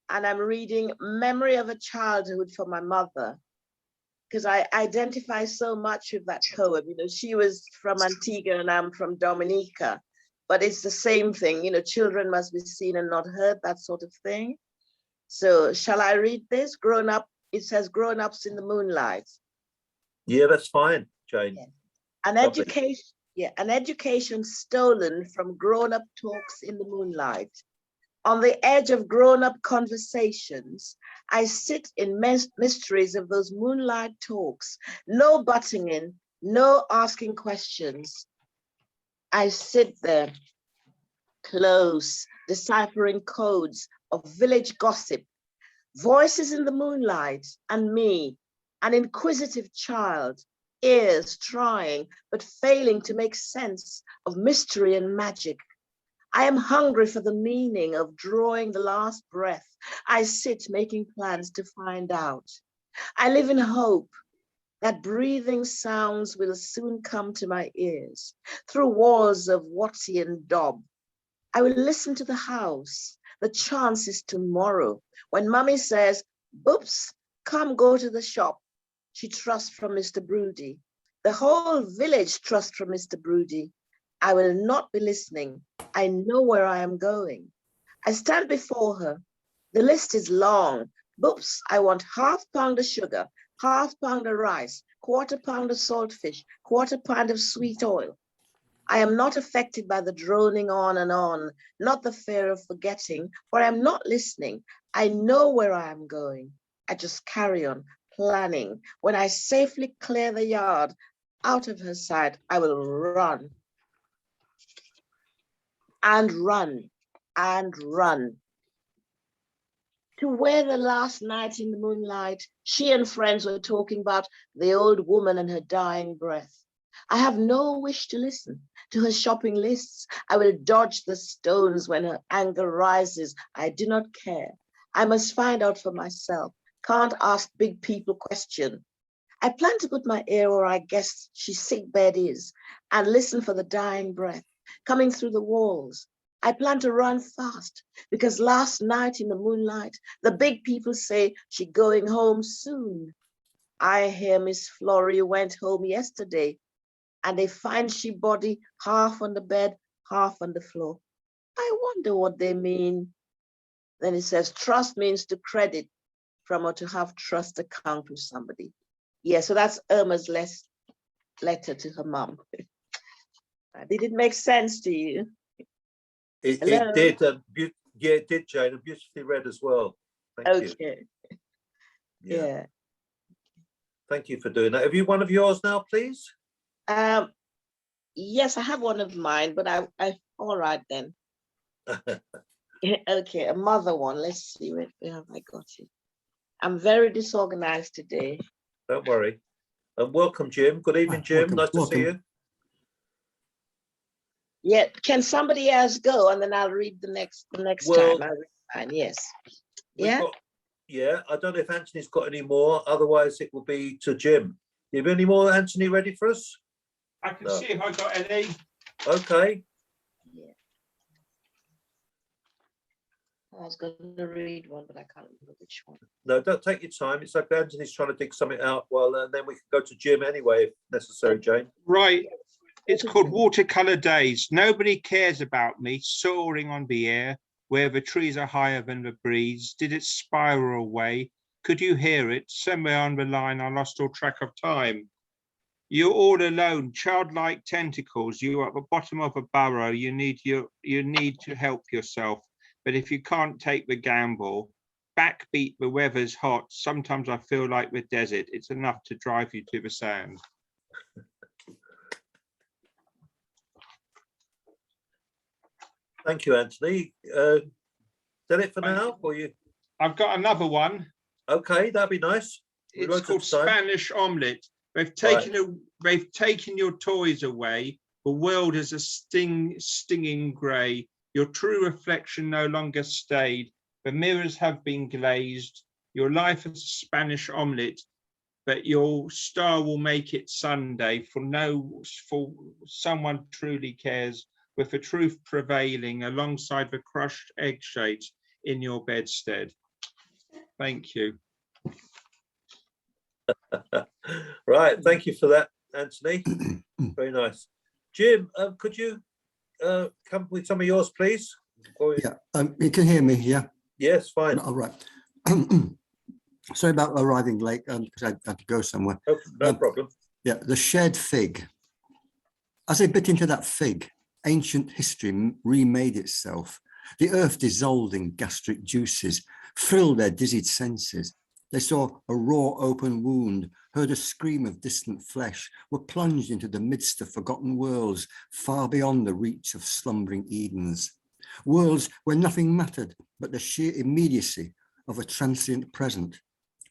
and I'm reading Memory of a Childhood for my mother, because I identify so much with that poem. You know, she was from Antigua and I'm from Dominica, but it's the same thing. You know, children must be seen and not heard, that sort of thing. So shall I read this? Grown up, it says Grown Ups in the Moonlight. Yeah, that's fine, Jane. Yeah. An Lovely. education, yeah, an education stolen from grown-up talks in the moonlight. On the edge of grown-up conversations, I sit in mysteries of those moonlight talks. No butting in, no asking questions. I sit there, close, deciphering codes of village gossip, voices in the moonlight, and me, an inquisitive child, ears trying but failing to make sense of mystery and magic. I am hungry for the meaning of drawing the last breath. I sit making plans to find out. I live in hope, that breathing sounds will soon come to my ears through walls of Watty and Dob. I will listen to the house. The chance is tomorrow when Mummy says, "Boops, come go to the shop." She trusts from Mr. Broody. The whole village trusts from Mr. Broody. I will not be listening. I know where I am going. I stand before her. The list is long. Boops, I want ½ pound of sugar, ½ pound of rice, ¼ pound of saltfish, ¼ pound of sweet oil. I am not affected by the droning on and on, not the fear of forgetting, for I am not listening. I know where I am going. I just carry on planning. When I safely clear the yard out of her sight, I will run and run and run to where the last night in the moonlight, she and friends were talking about the old woman and her dying breath. I have no wish to listen to her shopping lists. I will dodge the stones when her anger rises. I do not care. I must find out for myself. Can't ask big people questions. I plan to put my ear where I guess she's sick bed is and listen for the dying breath coming through the walls. I plan to run fast because last night in the moonlight, the big people say she going home soon. I hear Miss Flory went home yesterday and they find she body half on the bed, half on the floor. I wonder what they mean. Then it says, trust means to credit from or to have trust account with somebody. Yeah, so that's Irma's letter to her mum. Did it make sense to you? It did. Yeah, it did, Jane, and beautifully read as well. Thank you. Okay. Yeah. Thank you for doing that. Have you one of yours now, please? Yes, I have one of mine, but I all right then. Okay, a mother one. Let's see where have I got it. I'm very disorganized today. Don't worry. And welcome, Jim. Good evening, Jim. Nice to see you. Yeah, can somebody else go and then I'll read the next time. I'll read mine. Yes. Yeah. Yeah, I don't know if Anthony's got any more. Otherwise, it will be to Jim. Do you have any more, Anthony, ready for us? I can see if I got any. Okay. Yeah. I was going to read one, but I can't remember which one. No, don't take your time. It's like Anthony's trying to dig something out. Well, then we can go to Jim anyway, if necessary, Jane. Right. It's called Watercolor Days. Nobody cares about me soaring on the air where the trees are higher than the breeze. Did it spiral away? Could you hear it? Somewhere on the line, I lost all track of time. You're all alone, childlike tentacles. You are at the bottom of a burrow. You need to help yourself. But if you can't take the gamble, backbeat, the weather's hot. Sometimes I feel like the desert. It's enough to drive you to the sand. Thank you, Anthony. Is that it for now? Or you? I've got another one. Okay, that'd be nice. It's called Spanish Omelette. They've taken your toys away. The world is a stinging grey. Your true reflection no longer stayed. The mirrors have been glazed. Your life is a Spanish omelette, but your star will make it Sunday. For someone truly cares, with the truth prevailing alongside the crushed egg shades in your bedstead. Thank you. Right, thank you for that, Anthony. Very nice. Jim, could you come with some of yours, please? Yeah, you can hear me, yeah? Yes, fine. All right. Sorry about arriving late because I had to go somewhere. No problem. Yeah, the shed fig. As I bit into that fig, ancient history remade itself. The earth dissolved in gastric juices, thrilled their dizzied senses. They saw a raw open wound, heard a scream of distant flesh, were plunged into the midst of forgotten worlds, far beyond the reach of slumbering Edens. Worlds where nothing mattered but the sheer immediacy of a transient present,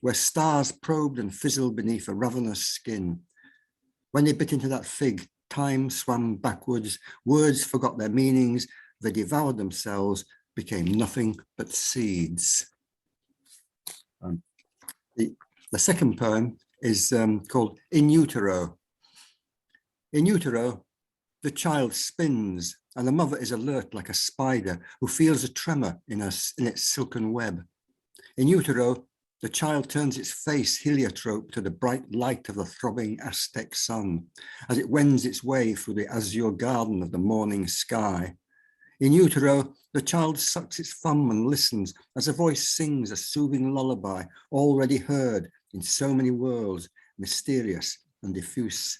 where stars probed and fizzled beneath a ravenous skin. When they bit into that fig, time swam backwards, words forgot their meanings, they devoured themselves, became nothing but seeds. The second poem is called In Utero. In utero, the child spins and the mother is alert like a spider who feels a tremor in its silken web. In utero, the child turns its face heliotrope to the bright light of the throbbing Aztec sun as it wends its way through the azure garden of the morning sky. In utero, the child sucks its thumb and listens as a voice sings a soothing lullaby already heard in so many worlds, mysterious and diffuse.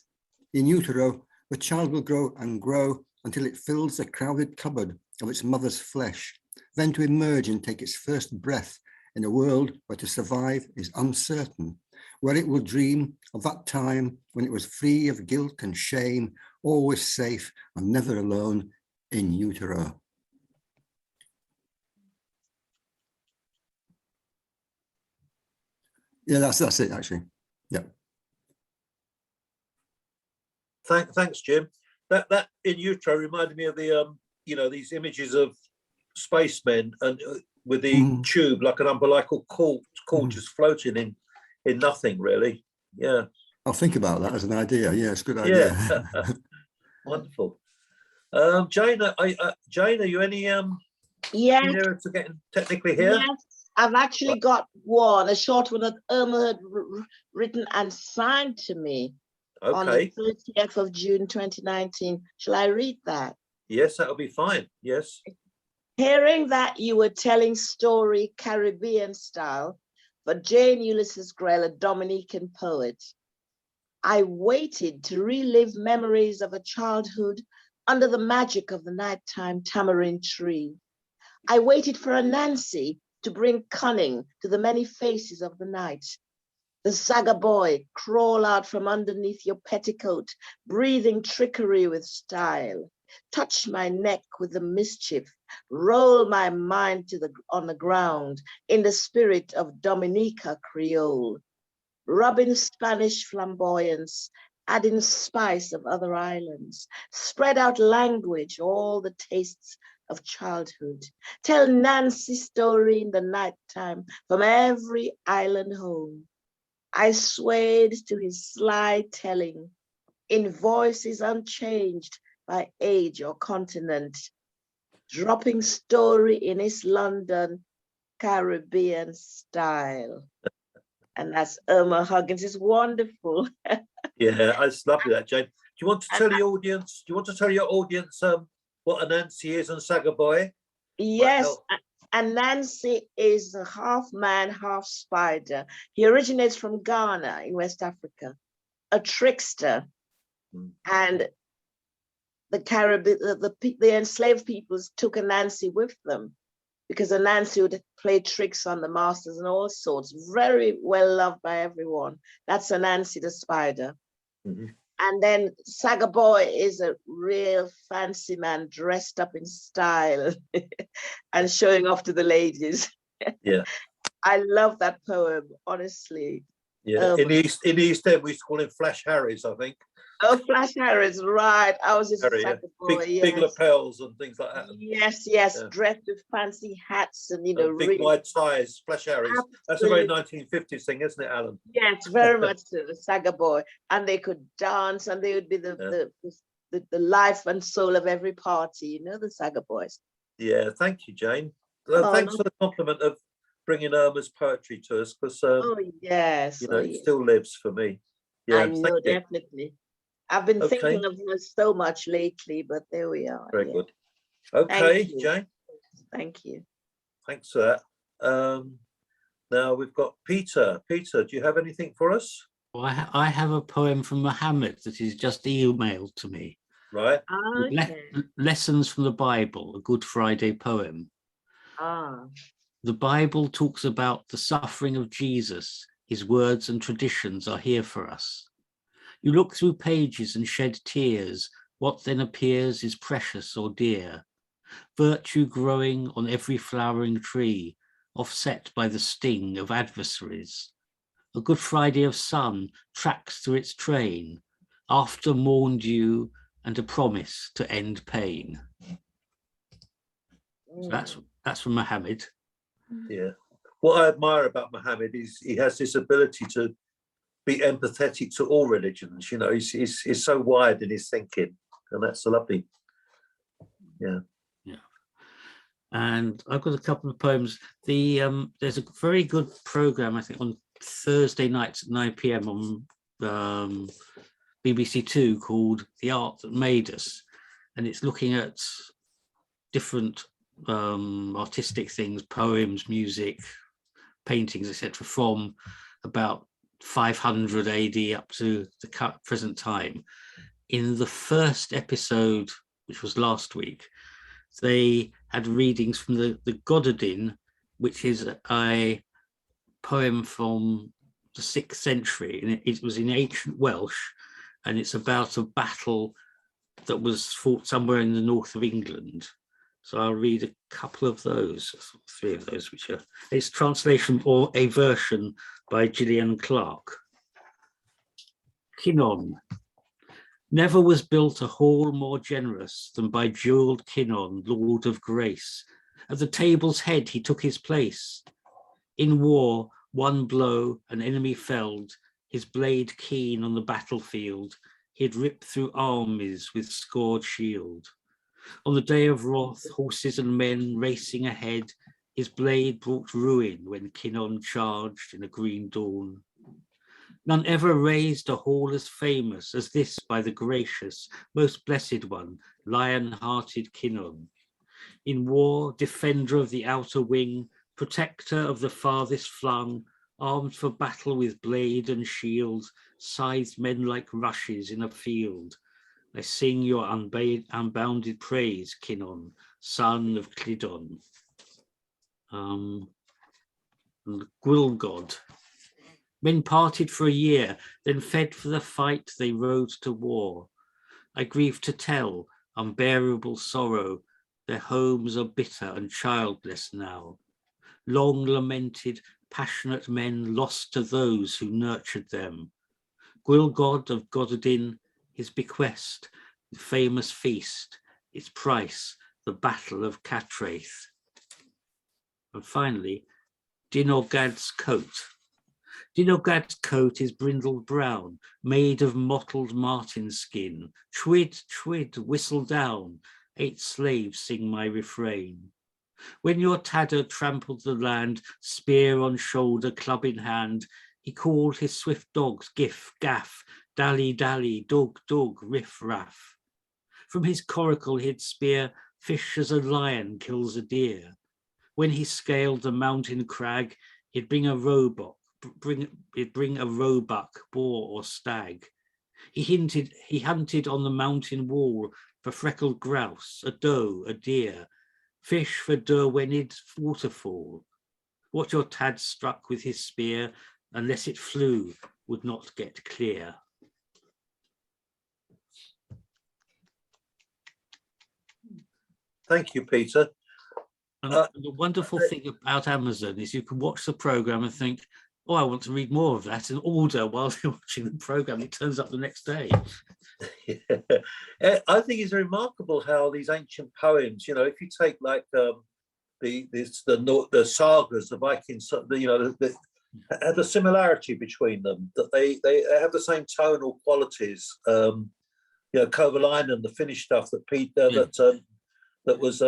In utero, the child will grow and grow until it fills the crowded cupboard of its mother's flesh, then to emerge and take its first breath in a world where to survive is uncertain, where it will dream of that time when it was free of guilt and shame, always safe and never alone in utero. Yeah, that's it actually. Yeah. Thanks, Jim. That in utero reminded me of the you know, these images of spacemen and with the tube like an umbilical cord just floating in nothing really. Yeah. I'll think about that as an idea. Yeah, it's a good idea. Yeah. Wonderful. Jane, Jane, are you any yes, nearer to getting technically here? yes, I've actually got one, a short one that Irma had written and signed to me. Okay. On the 30th of June 2019. Shall I read that? Yes, that'll be fine. Yes. Hearing that you were telling story Caribbean style for Jane Ulysses Grail, a Dominican poet, I waited to relive memories of a childhood under the magic of the nighttime tamarind tree. I waited for a Nancy to bring cunning to the many faces of the night. The saga boy crawl out from underneath your petticoat, breathing trickery with style. Touch my neck with the mischief, roll my mind on the ground in the spirit of Dominica Creole. Rubbing Spanish flamboyance, adding spice of other islands. Spread out language, all the tastes of childhood. Tell Nancy's story in the nighttime from every island home. I swayed to his sly telling in voices unchanged by age or continent, dropping story in his London Caribbean style. And that's Irma Huggins. It's wonderful. Yeah, it's lovely that, Jane. Do you want to tell the audience? Do you want to tell your audience what Anansi is and Saga Boy? Yes. Anansi is a half man, half spider. He originates from Ghana in West Africa, a trickster. And the Caribbean, the enslaved peoples took Anansi with them because Anansi would play tricks on the masters and all sorts. Very well loved by everyone. That's Anansi the spider. And then Saga Boy is a real fancy man dressed up in style and showing off to the ladies. Yeah. I love that poem, honestly. Yeah. In the East End, we used to call him Flash Harris, I think. Oh, Flash Harris, right. I was just a Saga Boy, big lapels and things like that. Yes, yes, yeah. Dressed with fancy hats and, you know, big really wide ties, Flash Harris. Absolutely. That's a very 1950s thing, isn't it, Alan? Yes, very much so, the Saga Boy. And they could dance and they would be the life and soul of every party, you know, the Saga Boys. Yeah, thank you, Jane. Thanks for the compliment of bringing Irma's poetry to us, because yes, you know, it still lives for me. Yeah, I know, definitely. I've been thinking of her so much lately, but there we are. Very good. Okay, Jane. Thank you. Thanks for that. Now we've got Peter. Peter, do you have anything for us? Well, I have a poem from Muhammad that he's just emailed to me. Right. Okay. Lessons from the Bible, a Good Friday poem. The Bible talks about the suffering of Jesus. His words and traditions are here for us. You look through pages and shed tears. What then appears is precious or dear. Virtue growing on every flowering tree, offset by the sting of adversaries. A Good Friday of sun tracks through its train, after morn dew and a promise to end pain. So that's from Muhammad. Yeah. What I admire about Muhammad is he has this ability to be empathetic to all religions. You know, he's so wide in his thinking, and that's lovely. Yeah. And I've got a couple of poems. There's a very good program, I think, on Thursday nights at 9 p.m. on BBC Two called The Art That Made Us, and it's looking at different artistic things, poems, music, paintings, etc., from about 500 AD up to the present time. In the first episode, which was last week, they had readings from the Gododin, which is a poem from the 6th century, and it was in ancient Welsh, and it's about a battle that was fought somewhere in the north of England. So I'll read a couple of those, 3 of those, which are, it's translation or a version by Gillian Clark. Cynon. Never was built a hall more generous than by jewelled Cynon, Lord of Grace. At the table's head he took his place. In war, one blow, an enemy felled, his blade keen on the battlefield. He'd rip through armies with scored shield. On the day of wrath, horses and men racing ahead, his blade brought ruin when Cynon charged in a green dawn. None ever raised a hall as famous as this by the gracious, most blessed one, lion-hearted Cynon. In war, defender of the outer wing, protector of the farthest flung, armed for battle with blade and shield, scythed men like rushes in a field. I sing your unbounded praise, Cynon, son of Clydon. And Gwilgod. Men parted for a year, then fed for the fight, they rode to war. I grieve to tell, unbearable sorrow, their homes are bitter and childless now. Long lamented, passionate men lost to those who nurtured them. Gwilgod of Gododin, his bequest, the famous feast, its price, the battle of Catraeth. And finally, Dinogad's coat. Dinogad's coat is brindled brown, made of mottled marten skin. Chwid, chwid, whistle down, 8 slaves sing my refrain. When your Tadder trampled the land, spear on shoulder, club in hand, he called his swift dogs Gif, Gaff, Dally, Dally, Dog, Dog, Riff, Raff. From his coracle he'd spear fish as a lion kills a deer. When he scaled the mountain crag, he'd bring a roebuck, boar or stag. He hunted on the mountain wall for freckled grouse, a doe, a deer, fish for Derwenid's waterfall. What your Tad struck with his spear, unless it flew, would not get clear. Thank you, Peter. And the wonderful thing about Amazon is you can watch the program and think, oh, I want to read more of that, and order while you're watching the program. It turns up the next day. Yeah. I think it's remarkable how these ancient poems, you know, if you take like the sagas, the Vikings, you know, have a similarity between them, that they have the same tonal qualities. You know, Kovalainen, the Finnish stuff that Peter, that was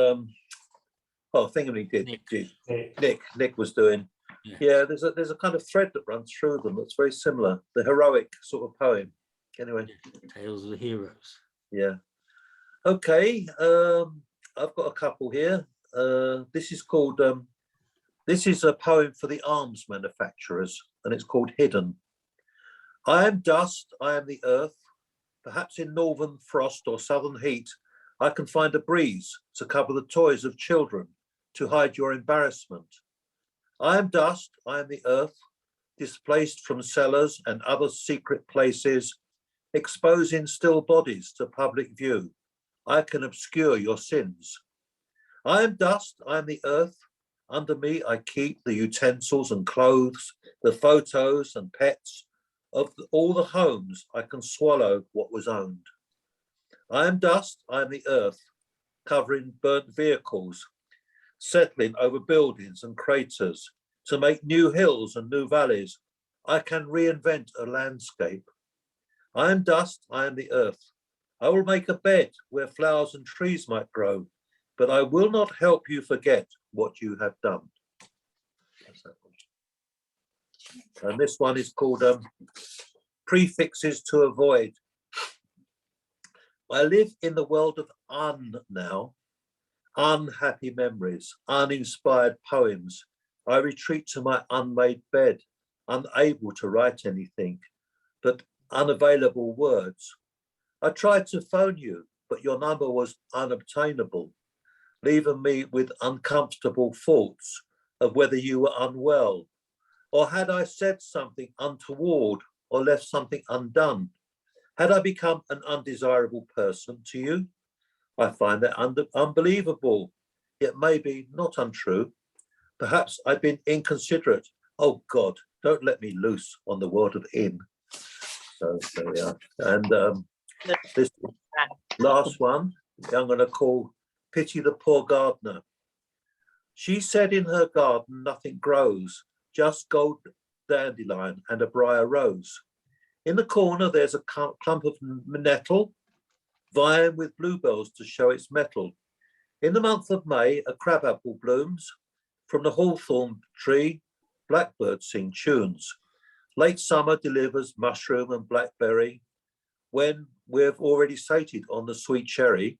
oh, Thingamly did. Nick was doing. Yeah, there's a kind of thread that runs through them that's very similar. The heroic sort of poem. Anyway, Tales of the Heroes. Yeah. Okay. I've got a couple here. This is called. This is a poem for the arms manufacturers, and it's called Hidden. I am dust. I am the earth. Perhaps in northern frost or southern heat, I can find a breeze to cover the toys of children, to hide your embarrassment. I am dust, I am the earth, displaced from cellars and other secret places, exposing still bodies to public view. I can obscure your sins. I am dust, I am the earth. Under me I keep the utensils and clothes, the photos and pets of all the homes I can swallow what was owned. I am dust, I am the earth, covering burnt vehicles, settling over buildings and craters to make new hills and new valleys, I can reinvent a landscape. I am dust, I am the earth. I will make a bed where flowers and trees might grow, but I will not help you forget what you have done. That's that one. And this one is called Prefixes to Avoid. I live in the world of now, unhappy memories, uninspired poems. I retreat to my unmade bed, unable to write anything, but unavailable words. I tried to phone you, but your number was unobtainable, leaving me with uncomfortable thoughts of whether you were unwell, or had I said something untoward or left something undone? Had I become an undesirable person to you? I find that unbelievable, yet maybe not untrue. Perhaps I've been inconsiderate. Oh God, don't let me loose on the world of in. So there we are. And this last one, I'm going to call Pity the Poor Gardener. She said in her garden nothing grows, just gold dandelion and a briar rose. In the corner there's a clump of nettle, vying with bluebells to show its mettle. In the month of May, a crabapple blooms. From the hawthorn tree, blackbirds sing tunes. Late summer delivers mushroom and blackberry. When we've already sated on the sweet cherry,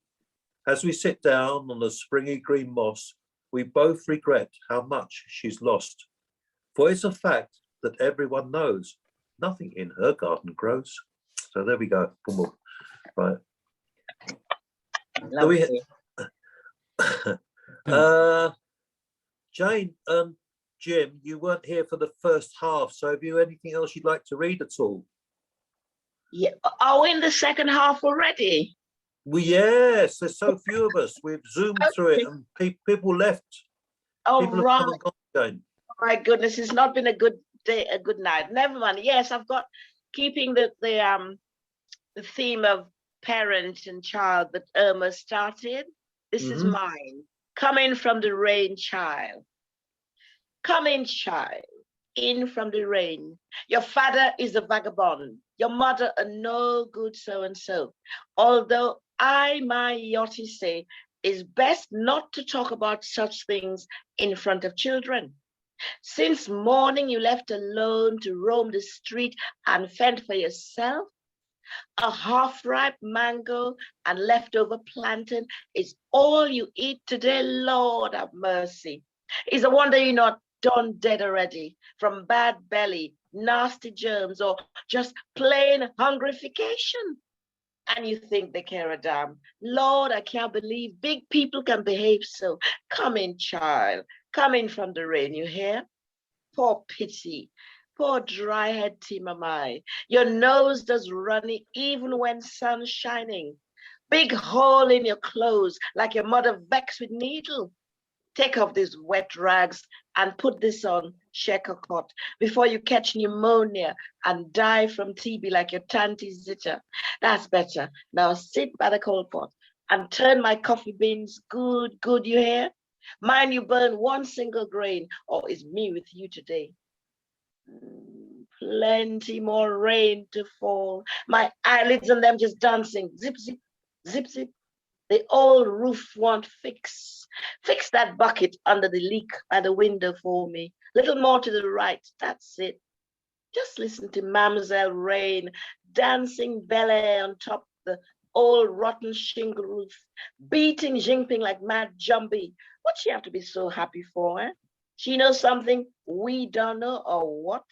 as we sit down on the springy green moss, we both regret how much she's lost. For it's a fact that everyone knows nothing in her garden grows. So there we go. Boom, boom. Right. Jane and Jim, you weren't here for the first half, so have you anything else you'd like to read at all? Yeah, are we in the second half already? Well, yes, there's so few of us. We've zoomed through it and people left. Oh, People have right. come and gone, Jane. My goodness, it's not been a good day, a good night. Never mind. Yes, I've got keeping the theme of parent and child that Irma started. This is mine. Coming from the rain, child. Come in, child, in from the rain. Your father is a vagabond, your mother a no good so-and-so. Although my Yachty say, it's best not to talk about such things in front of children. Since morning you left alone to roam the street and fend for yourself, a half-ripe mango and leftover plantain is all you eat today. Lord have mercy. It's a wonder you're not done dead already from bad belly, nasty germs, or just plain hungrification. And you think they care a damn. Lord, I can't believe big people can behave so. Come in, child. Come in from the rain, you hear? Poor pity. Poor dry-head Timamai. Your nose does runny even when sun's shining. Big hole in your clothes like your mother vexed with needle. Take off these wet rags and put this on, Shekakot, before you catch pneumonia and die from TB like your Tanti Zita. That's better. Now sit by the coal pot and turn my coffee beans good, good, you hear? Mind you burn one single grain, or is me with you today? Plenty more rain to fall. My eyelids and them just dancing. Zip, zip, zip, zip. The old roof won't fix. Fix that bucket under the leak by the window for me. Little more to the right, that's it. Just listen to Mamselle Rain dancing ballet on top of the old rotten shingle roof, beating Jinping like mad jumpy. What she have to be so happy for, eh? She knows something we don't know, or what?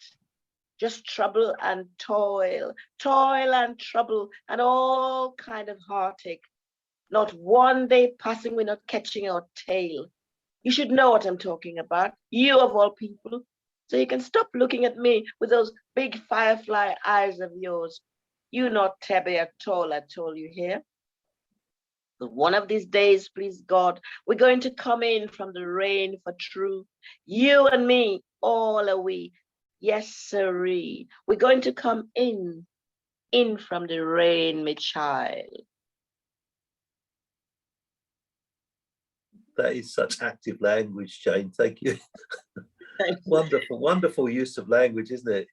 Just trouble and toil, toil and trouble, and all kind of heartache. Not one day passing we're not catching our tail. You should know what I'm talking about, you of all people. So you can stop looking at me with those big firefly eyes of yours. You not tabby at all, you hear? But one of these days, please God, we're going to come in from the rain for truth. You and me, all are we. Yes, sirree. We're going to come in from the rain, my child. That is such active language, Jane. Thank you. Wonderful, wonderful use of language, isn't it?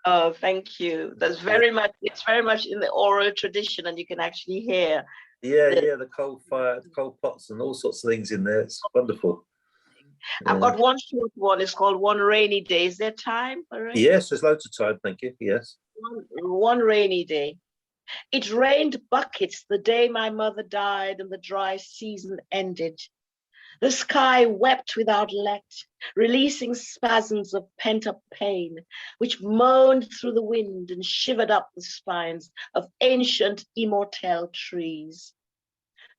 Oh, thank you. That's very much, it's very much in the oral tradition, and you can actually hear. Yeah, the- yeah, the coal fire, the coal pots and all sorts of things in there. It's wonderful. I've Yeah. got one short one. It's called One Rainy Day. Is there time for it? Yes, there's loads of time, thank you. Yes. One rainy day. It rained buckets the day my mother died and the dry season ended. The sky wept without let, releasing spasms of pent-up pain, which moaned through the wind and shivered up the spines of ancient immortelle trees.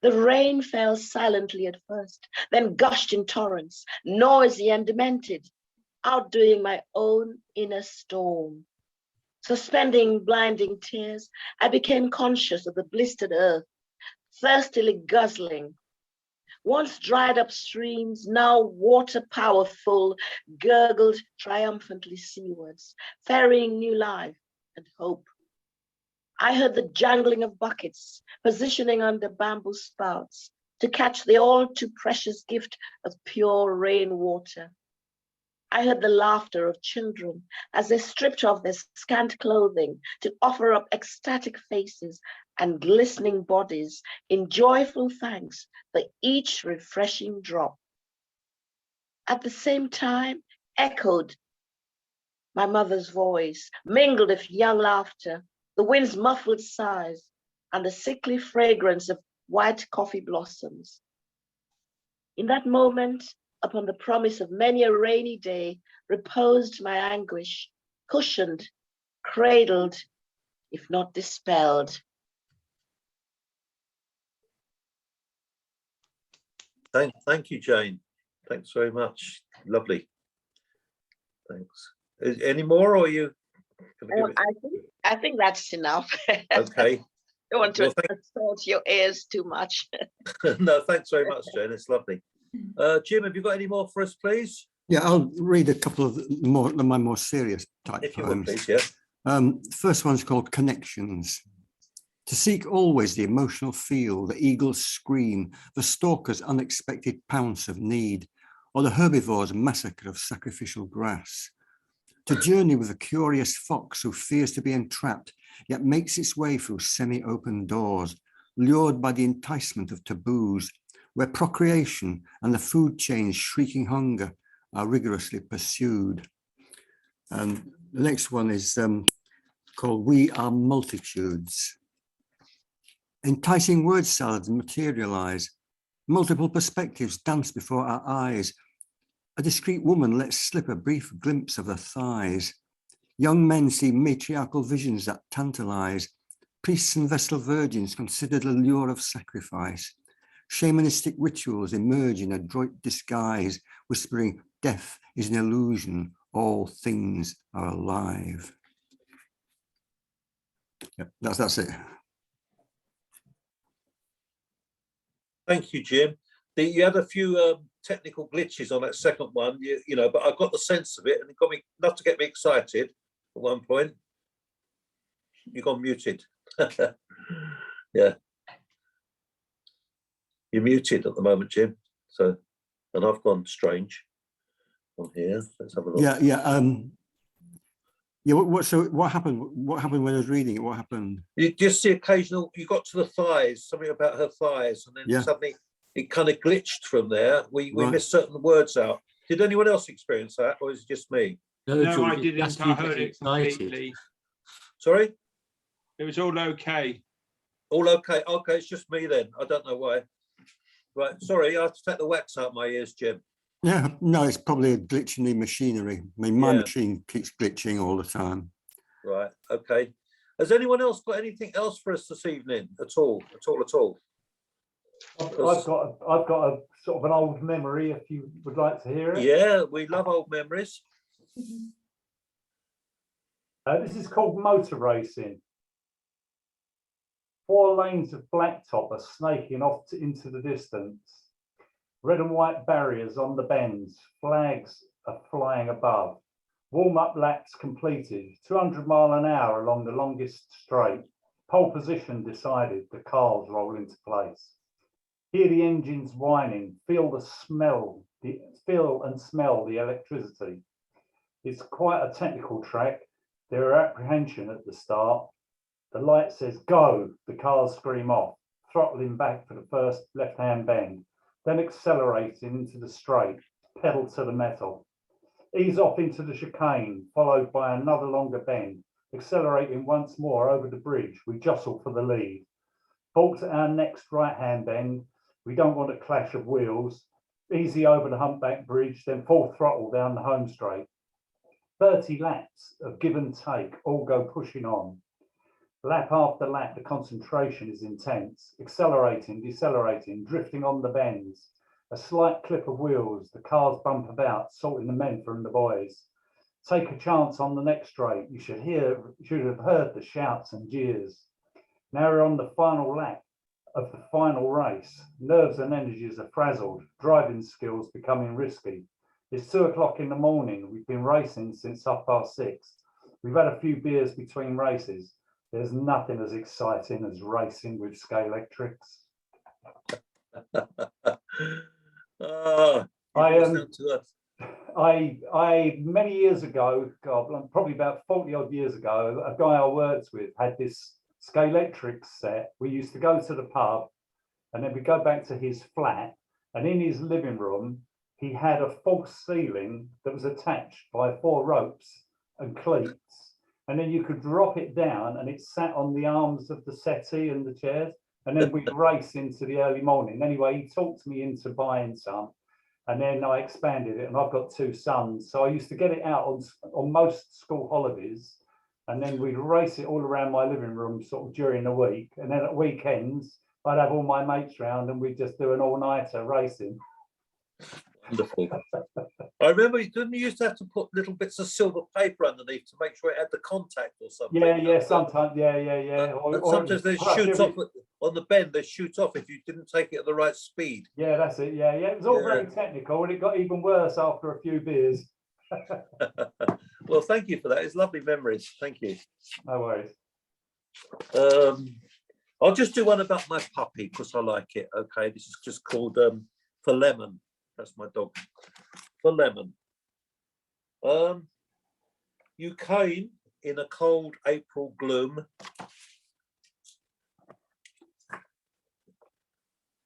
The rain fell silently at first, then gushed in torrents, noisy and demented, outdoing my own inner storm. Suspending blinding tears, I became conscious of the blistered earth, thirstily guzzling. Once dried up streams, now water powerful, gurgled triumphantly seawards, ferrying new life and hope. I heard the jangling of buckets, positioning under bamboo spouts to catch the all too precious gift of pure rainwater. I heard the laughter of children as they stripped off their scant clothing to offer up ecstatic faces and glistening bodies in joyful thanks for each refreshing drop. At the same time, echoed my mother's voice, mingled with young laughter, the wind's muffled sighs, and the sickly fragrance of white coffee blossoms. In that moment, upon the promise of many a rainy day, reposed my anguish, cushioned, cradled, if not dispelled. Thank you, Jane. Thanks very much. Lovely. Thanks. Any more, or you? I think that's enough. Okay. Don't want to Well, assault your ears too much. No, thanks very much, Jane. It's lovely. Jim, have you got any more for us, please? Yeah, I'll read a couple of my more serious type If you would, poems. please, yeah. First one's called Connections. To seek always the emotional feel, the eagle's scream, the stalker's unexpected pounce of need, or the herbivore's massacre of sacrificial grass. To journey with a curious fox who fears to be entrapped, yet makes its way through semi-open doors, lured by the enticement of taboos, where procreation and the food chain's shrieking hunger are rigorously pursued. The next one is called We Are Multitudes. Enticing word salads materialize. Multiple perspectives dance before our eyes. A discreet woman lets slip a brief glimpse of her thighs. Young men see matriarchal visions that tantalize. Priests and Vestal virgins consider the lure of sacrifice. Shamanistic rituals emerge in adroit disguise, whispering, death is an illusion, all things are alive. Yeah, that's it. Thank you, Jim. You had a few technical glitches on that second one, you know, but I got the sense of it, and it got me enough to get me excited at one point. You got muted. Yeah. You're muted at the moment, Jim. So, and I've gone strange on here. Let's have a look. Yeah. Yeah. So what happened? What happened when I was reading it? What happened? You just see occasional. You got to the thighs, something about her thighs, and then suddenly it kind of glitched from there. We missed certain words out. Did anyone else experience that, or is it just me? No, I didn't. I heard it completely. Sorry? It was all okay. All okay. Okay, it's just me then. I don't know why. Right, sorry, I have to take the wax out of my ears, Jim. Yeah, no, it's probably a glitch in the machinery. I mean, my machine keeps glitching all the time. Right, okay. Has anyone else got anything else for us this evening at all? I've got a sort of an old memory if you would like to hear it. Yeah, we love old memories. This is called Motor Racing. 4 lanes of blacktop are snaking off into the distance. Red and white barriers on the bends, flags are flying above. Warm-up laps completed, 200 miles an hour along the longest straight. Pole position decided, the cars roll into place. Hear the engines whining, feel and smell the electricity. It's quite a technical track, There are apprehension at the start. The light says go, the cars scream off, throttling back for the first left-hand bend, then accelerating into the straight, pedal to the metal. Ease off into the chicane, followed by another longer bend, accelerating once more over the bridge. We jostle for the lead. Halt at our next right-hand bend. We don't want a clash of wheels. Easy over the humpback bridge, then full throttle down the home straight. 30 laps of give and take, all go pushing on. Lap after lap, the concentration is intense, accelerating, decelerating, drifting on the bends. A slight clip of wheels, the cars bump about, sorting the men from the boys. Take a chance on the next straight. You should have heard the shouts and jeers. Now we're on the final lap of the final race. Nerves and energies are frazzled, driving skills becoming risky. It's 2 o'clock in the morning. We've been racing since 6:30. We've had a few beers between races. There's nothing as exciting as racing with Scalextrics. I many years ago, God, probably about 40 odd years ago, a guy I worked with had this Scalextrics set. We used to go to the pub and then we go back to his flat, and in his living room, he had a false ceiling that was attached by 4 ropes and cleats. And then you could drop it down and it sat on the arms of the settee and the chairs. And then we'd race into the early morning. Anyway, he talked me into buying some. And then I expanded it, and I've got 2 sons. So I used to get it out on most school holidays. And then we'd race it all around my living room sort of during the week. And then at weekends, I'd have all my mates round and we'd just do an all-nighter racing. Wonderful. I remember, didn't you used to have to put little bits of silver paper underneath to make sure it had the contact or something? Yeah, sometimes, yeah. Or sometimes they shoot off on the bend, they shoot off if you didn't take it at the right speed. Yeah, that's it, yeah. It was all very technical, and it got even worse after a few beers. Well, thank you for that. It's lovely memories. Thank you. No worries. I'll just do one about my puppy because I like it. Okay, this is just called For Lemon. That's my dog. For Lemon. You came in a cold April gloom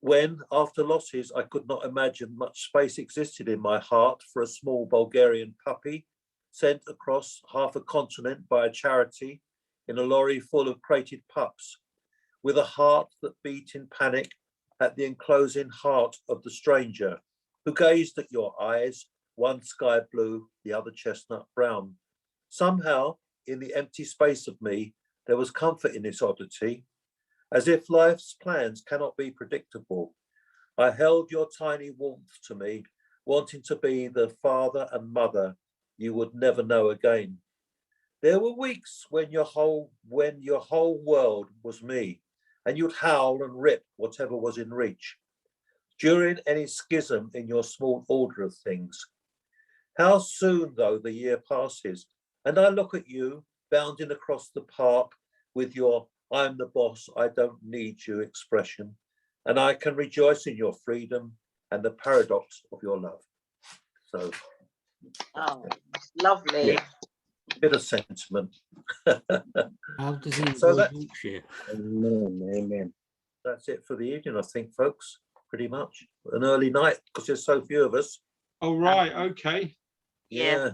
when, after losses, I could not imagine much space existed in my heart for a small Bulgarian puppy sent across half a continent by a charity in a lorry full of crated pups, with a heart that beat in panic at the enclosing heart of the stranger, who gazed at your eyes, one sky blue, the other chestnut brown. Somehow, in the empty space of me, there was comfort in this oddity, as if life's plans cannot be predictable. I held your tiny warmth to me, wanting to be the father and mother you would never know again. There were weeks when your whole world was me, and you'd howl and rip whatever was in reach, during any schism in your small order of things. How soon, though, the year passes, and I look at you bounding across the park with your "I'm the boss, I don't need you" expression, and I can rejoice in your freedom and the paradox of your love. So, Lovely. Yeah, bit of sentiment. How does he So enjoy Yorkshire? Amen. That's it for the evening, I think, folks. Pretty much an early night because there's so few of us. Oh, right. Okay. Yeah.